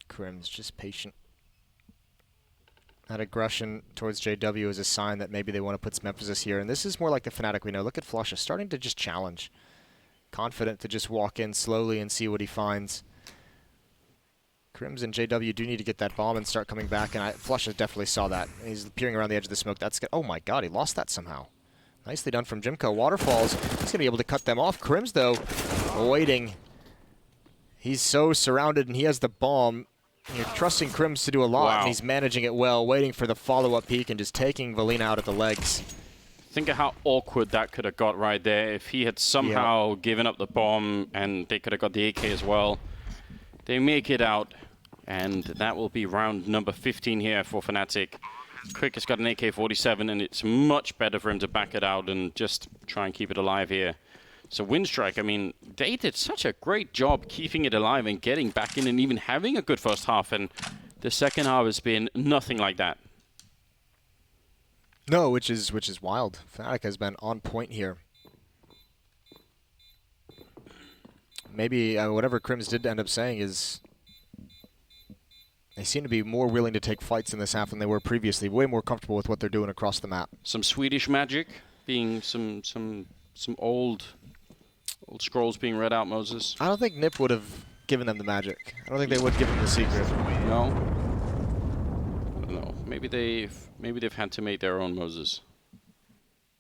Crims just patient. That aggression towards JW is a sign that maybe they want to put some emphasis here. And this is more like the Fnatic we know. Look at Flusha starting to just challenge. Confident to just walk in slowly and see what he finds. Crims and JW do need to get that bomb and start coming back, and Flusha definitely saw that. He's peering around the edge of the smoke. That's good. Oh my god, he lost that somehow. Nicely done from Jimco. Waterfalls, he's going to be able to cut them off. Crims, though, waiting. He's so surrounded, and he has the bomb. You're trusting Crims to do a lot, and he's managing it well, waiting for the follow-up peek and just taking Valina out at the legs. Think of how awkward that could have got right there if he had somehow given up the bomb and they could have got the AK as well. They make it out, and that will be round number 15 here for Fnatic. Quick has got an AK-47, and it's much better for him to back it out and just try and keep it alive here. So Winstrike, I mean, they did such a great job keeping it alive and getting back in and even having a good first half, and the second half has been nothing like that. No, which is wild. Fnatic has been on point here. Maybe whatever Crims did end up saying is They seem to be more willing to take fights in this half than they were previously. Way more comfortable with what they're doing across the map. Some Swedish magic being some old scrolls being read out, Moses. I don't think Nip would have given them the magic. I don't think they would give them the secret. No. I don't know. Maybe they've had to make their own, Moses.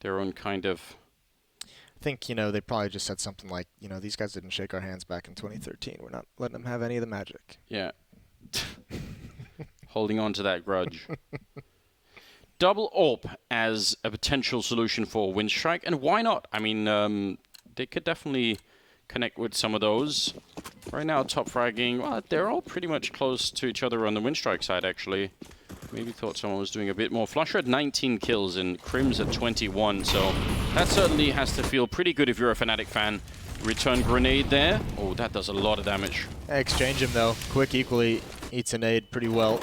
Their own kind of. I think, you know, they probably just said something like, you know, these guys didn't shake our hands back in 2013. We're not letting them have any of the magic. Yeah. Holding on to that grudge. Double AWP as a potential solution for Winstrike, and why not? I mean, they could definitely connect with some of those. Right now, top fragging, well, they're all pretty much close to each other on the Winstrike side, actually. Maybe thought someone was doing a bit more. Flusher at 19 kills and Crims at 21, so that certainly has to feel pretty good if you're a Fnatic fan. Return grenade there. Oh, that does a lot of damage. Exchange him, though. Quick equally eats a nade pretty well.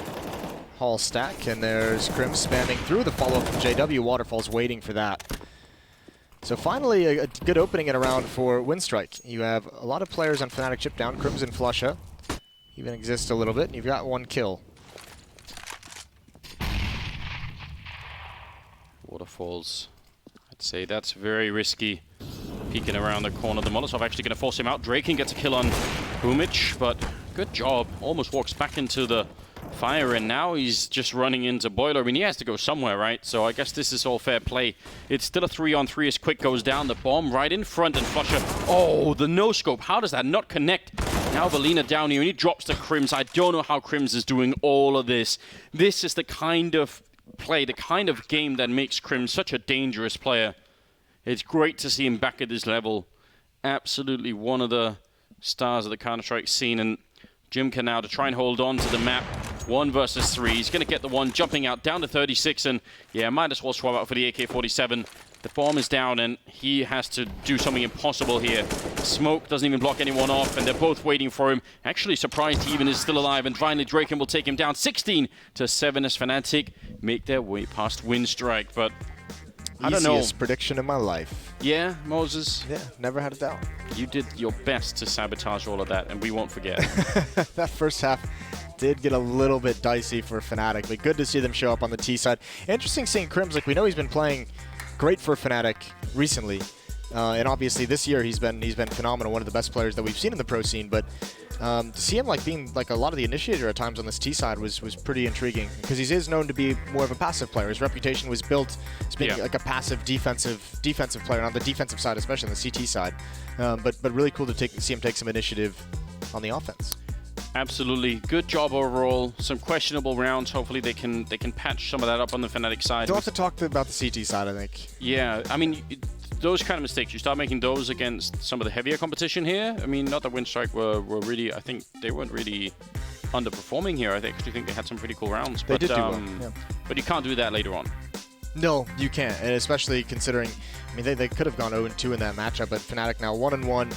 Hall stack, and there's Crims spamming through the follow-up from JW. Waterfall's waiting for that. So finally, a good opening in a round for Winstrike. You have a lot of players on Fnatic chip down. Crims and Flusha even exist a little bit, and you've got one kill. Waterfalls. I'd say that's very risky. Peeking around the corner. The Molotov actually going to force him out. Draken gets a kill on Boomich, but good job. Almost walks back into the fire, and now he's just running into Boiler. I mean, he has to go somewhere, right? So I guess this is all fair play. It's still a 3-on-3 as Quick goes down. The bomb right in front, and Flusher. Oh, the no-scope. How does that not connect? Now Valina down here, and he drops the Crims. I don't know how Crims is doing all of this. This is the kind of play, the kind of game that makes Crims such a dangerous player. It's great to see him back at this level. Absolutely one of the stars of the Counter-Strike scene, and Jim can now to try and hold on to the map. 1 versus 3. He's going to get the one, jumping out down to 36, and yeah, might as well swap out for the AK-47. The bomb is down, and he has to do something impossible here. Smoke doesn't even block anyone off, and they're both waiting for him. Actually surprised he even is still alive, and finally Draken will take him down 16-7 as Fnatic make their way past Winstrike, but I don't know. Easiest prediction in my life. Yeah, Moses? Yeah, never had a doubt. You did your best to sabotage all of that, and we won't forget. That first half did get a little bit dicey for Fnatic, but good to see them show up on the T side. Interesting seeing Crims. Like, we know he's been playing great for Fnatic recently, and obviously this year he's been phenomenal, one of the best players that we've seen in the pro scene. But to see him like being like a lot of the initiator at times on this T side was pretty intriguing, because he is known to be more of a passive player. His reputation was built as being like a passive defensive player, on the defensive side, especially on the CT side. But really cool to see him take some initiative on the offense. Absolutely. Good job overall. Some questionable rounds. Hopefully they can patch some of that up on the Fnatic side. Don't have to talk about the CT side, I think. Yeah, I mean, those kind of mistakes, you start making those against some of the heavier competition here. I mean, not that Winstrike were really, I think they weren't really underperforming here. I actually think they had some pretty cool rounds. They did do well, yeah. But you can't do that later on. No, you can't, and especially considering, I mean, they could have gone 0-2 in that matchup, but Fnatic now 1-1.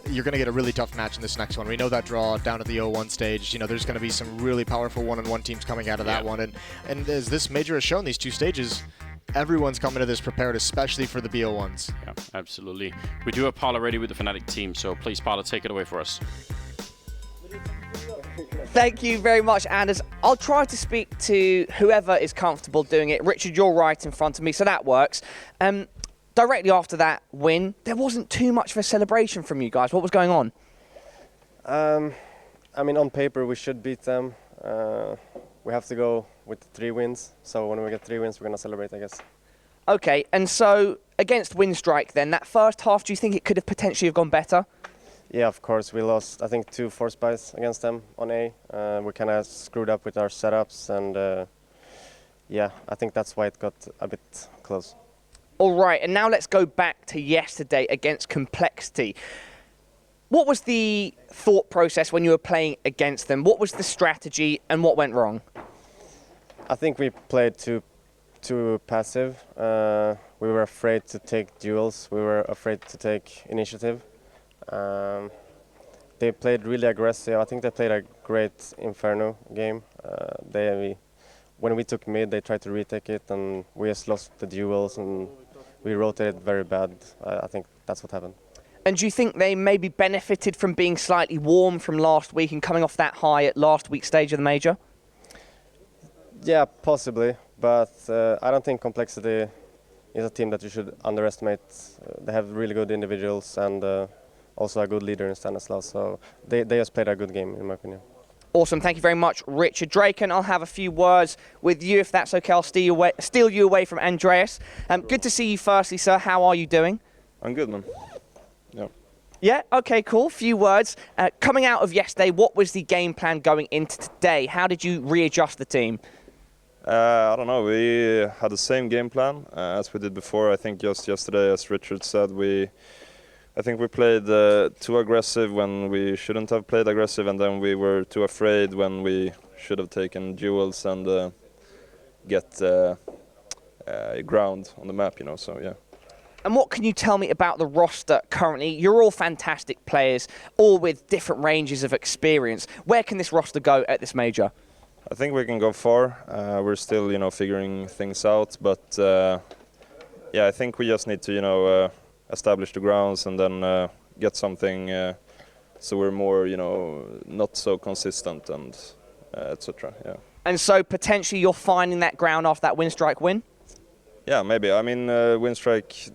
You're going to get a really tough match in this next one. We know that draw down at the 0-1 stage. You know, there's going to be some really powerful 1-on-1 teams coming out of that one. And as this major has shown, these two stages, everyone's coming to this prepared, especially for the BO1s. Yeah, absolutely. We do have Parla ready with the Fnatic team, so please, Parla, take it away for us. Thank you very much, Anders. I'll try to speak to whoever is comfortable doing it. Richard, you're right in front of me, so that works. Directly after that win, there wasn't too much of a celebration from you guys. What was going on? I mean, on paper, we should beat them. We have to go with 3 wins. So when we get 3 wins, we're going to celebrate, I guess. Okay, and so against Winstrike then, that first half, do you think it could have potentially have gone better? Yeah, of course. We lost, I think, 2 force buys against them on A. We kind of screwed up with our setups, and yeah, I think that's why it got a bit close. All right, and now let's go back to yesterday against Complexity. What was the thought process when you were playing against them? What was the strategy, and what went wrong? I think we played too passive. We were afraid to take duels. We were afraid to take initiative. They played really aggressive. I think they played a great Inferno game. When we took mid, they tried to retake it, and we just lost the duels, and we rotated very bad. I think that's what happened. And do you think they maybe benefited from being slightly warm from last week and coming off that high at last week's stage of the major? Yeah, possibly, but I don't think Complexity is a team that you should underestimate. They have really good individuals and also a good leader in Stanislav, so they just played a good game, in my opinion. Awesome, thank you very much, Richard Draken. I'll have a few words with you, if that's okay. I'll steal you away from Andreas. Good to see you firstly, sir. How are you doing? I'm good, man. Yeah. Yeah, okay, cool. Few words. Coming out of yesterday, what was the game plan going into today? How did you readjust the team? I don't know. We had the same game plan as we did before. I think just yesterday, as Richard said, I think we played too aggressive when we shouldn't have played aggressive, and then we were too afraid when we should have taken duels and get ground on the map, you know, so yeah. And what can you tell me about the roster currently? You're all fantastic players, all with different ranges of experience. Where can this roster go at this major? I think we can go far. We're still, you know, figuring things out, but yeah, I think we just need to, you know, establish the grounds and then get something so we're more, you know, not so consistent and etc. Yeah. And so potentially you're finding that ground after that Winstrike win? Yeah, maybe. I mean, Winstrike,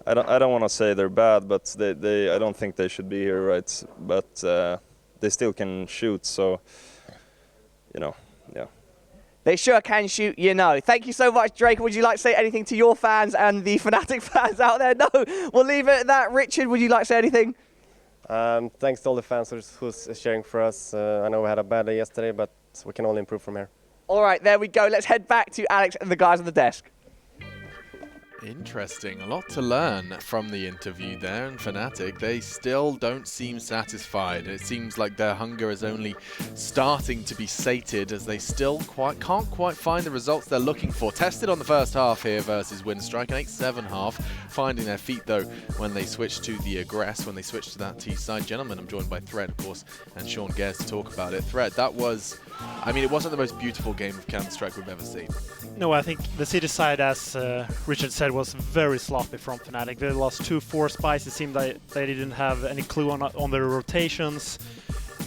I don't want to say they're bad, but I don't think they should be here, right? But they still can shoot, so you know, yeah. They sure can shoot, you know. Thank you so much, Drake. Would you like to say anything to your fans and the Fnatic fans out there? No, we'll leave it at that. Richard, would you like to say anything? Thanks to all the fans who's cheering for us. I know we had a bad day yesterday, but we can only improve from here. All right, there we go. Let's head back to Alex and the guys on the desk. Interesting. A lot to learn from the interview there. And Fnatic, they still don't seem satisfied. It seems like their hunger is only starting to be sated as they still can't quite find the results they're looking for. Tested on the first half here versus Winstrike, an 8-7 half, finding their feet though when they switched to the aggress, when they switched to that T-side. Gentlemen, I'm joined by Thread, of course, and Sean Gares to talk about it. Thread, that was, I mean, it wasn't the most beautiful game of Counter-Strike we've ever seen. No, I think the city side, as Richard said, was very sloppy from Fnatic. They lost 2 force buys. It seemed like they didn't have any clue on their rotations.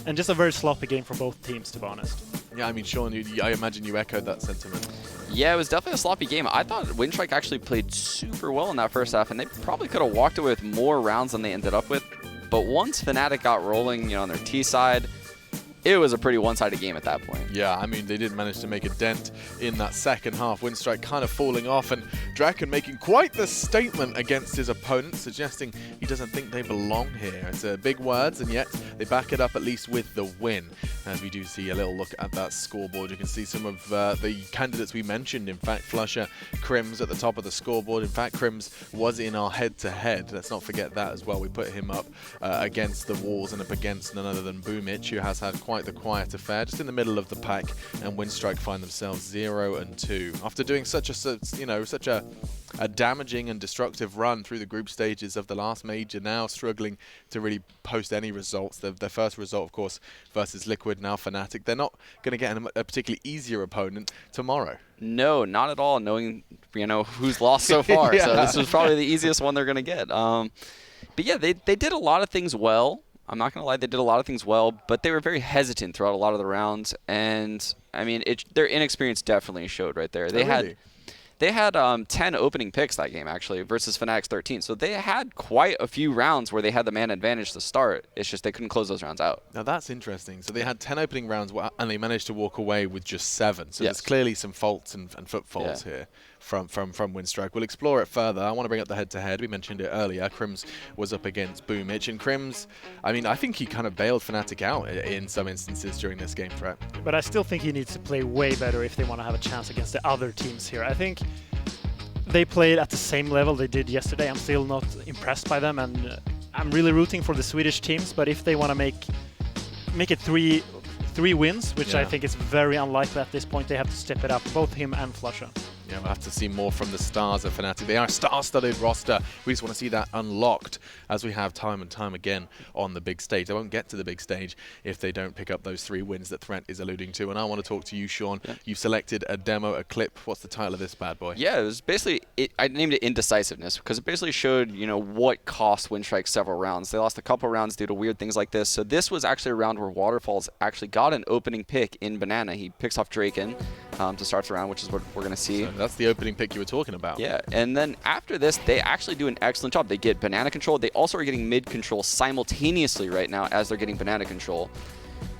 And just a very sloppy game for both teams, to be honest. Yeah, I mean, Sean, I imagine you echoed that sentiment. Yeah, it was definitely a sloppy game. I thought Winstrike actually played super well in that first half, and they probably could have walked away with more rounds than they ended up with. But once Fnatic got rolling, you know, on their T side, it was a pretty one-sided game at that point. Yeah, I mean, they did manage to make a dent in that second half. Winstrike kind of falling off, and Draken making quite the statement against his opponent, suggesting he doesn't think they belong here. It's big words, and yet they back it up at least with the win. As we do see a little look at that scoreboard, you can see some of the candidates we mentioned. In fact, Flusher, Crims at the top of the scoreboard. In fact, Crims was in our head-to-head. Let's not forget that as well. We put him up against the walls and up against none other than Boomich, who has had quite the quiet affair, just in the middle of the pack, and Winstrike find themselves 0-2 after doing such a damaging and destructive run through the group stages of the last major. Now struggling to really post any results. Their first result, of course, versus Liquid, now Fnatic. They're not going to get a particularly easier opponent tomorrow. No, not at all, knowing, you know, who's lost so far. Yeah. So this was probably the easiest one they're going to get. But yeah, they did a lot of things well. I'm not going to lie, they did a lot of things well, but they were very hesitant throughout a lot of the rounds. And, I mean, their inexperience definitely showed right there. They had 10 opening picks that game, actually, versus Fnatic's 13. So they had quite a few rounds where they had the man advantage to start. It's just they couldn't close those rounds out. Now, that's interesting. So they had 10 opening rounds, and they managed to walk away with just 7. So Yes. there's clearly some faults and footfalls here from Winstrike. We'll explore it further. I want to bring up the head-to-head. We mentioned it earlier. Crims was up against Boomich, and Crims, I mean, I think he kind of bailed Fnatic out in some instances during this game threat. But I still think he needs to play way better if they want to have a chance against the other teams here. I think they played at the same level they did yesterday. I'm still not impressed by them, and I'm really rooting for the Swedish teams. But if they want to make it three wins, which I think is very unlikely at this point, they have to step it up, both him and Flusher. Yeah, we'll have to see more from the stars of Fnatic. They are a star-studded roster. We just want to see that unlocked as we have time and time again on the big stage. They won't get to the big stage if they don't pick up those 3 wins that Threat is alluding to. And I want to talk to you, Sean. Yeah. You've selected a demo, a clip. What's the title of this bad boy? Yeah, it was basically, I named it Indecisiveness because it basically showed, what cost Winstrike several rounds. They lost a couple rounds due to weird things like this. So this was actually a round where Waterfalls actually got an opening pick in Banana. He picks off Draken to start the round, which is what we're going to see. So that's the opening pick you were talking about. Yeah, and then after this, they actually do an excellent job. They get Banana control. They also are getting mid control simultaneously right now as they're getting Banana control.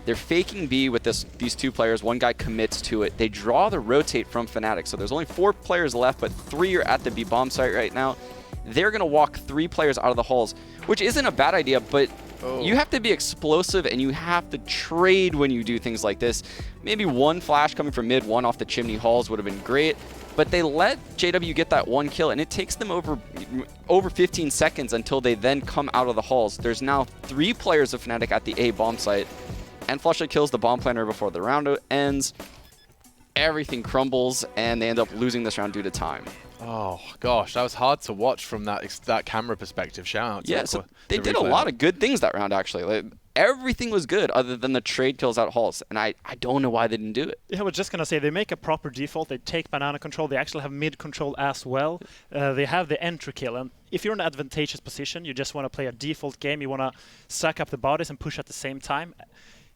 They're faking B with these 2 players. One guy commits to it. They draw the rotate from Fnatic. So there's only 4 players left, but 3 are at the B bomb site right now. They're going to walk 3 players out of the halls, which isn't a bad idea, but you have to be explosive and you have to trade when you do things like this. Maybe 1 flash coming from mid, 1 off the chimney halls would have been great, but they let JW get that 1 kill, and it takes them over 15 seconds until they then come out of the halls. There's now 3 players of Fnatic at the A bomb site, and Flushlight kills the bomb planner before the round ends. Everything crumbles, and they end up losing this round due to time. Oh gosh, that was hard to watch from that camera perspective. Shout out to yeah, so they did a lot of good things that round actually. Like, everything was good other than the trade kills out halls, and I don't know why they didn't do it. Yeah, I was just gonna say they make a proper default. They take banana control. They actually have mid control as well. They have the entry kill, and if you're in an advantageous position, you just want to play a default game. You want to suck up the bodies and push at the same time.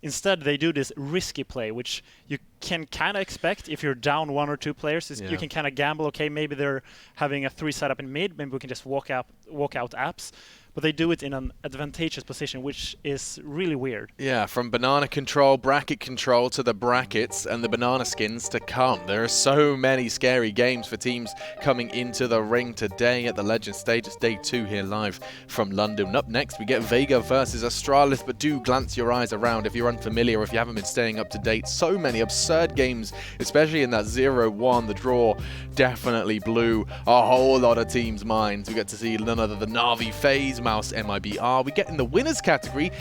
Instead, they do this risky play, which you can kind of expect if you're down 1 or 2 players. You can kind of gamble, okay, maybe they're having a 3 setup in mid, maybe we can just walk out apps. But they do it in an advantageous position, which is really weird. Yeah, from banana control, bracket control to the brackets and the banana skins to come. There are so many scary games for teams coming into the ring today at the Legend stage. It's day 2 here live from London. Up next, we get Vega versus Astralis, but do glance your eyes around if you're unfamiliar or if you haven't been staying up to date. So many absurd games, especially in that 0-1. The draw definitely blew a whole lot of teams' minds. We get to see none other than Na'Vi, FaZe, Mouse, MIBR. We get in the winners category,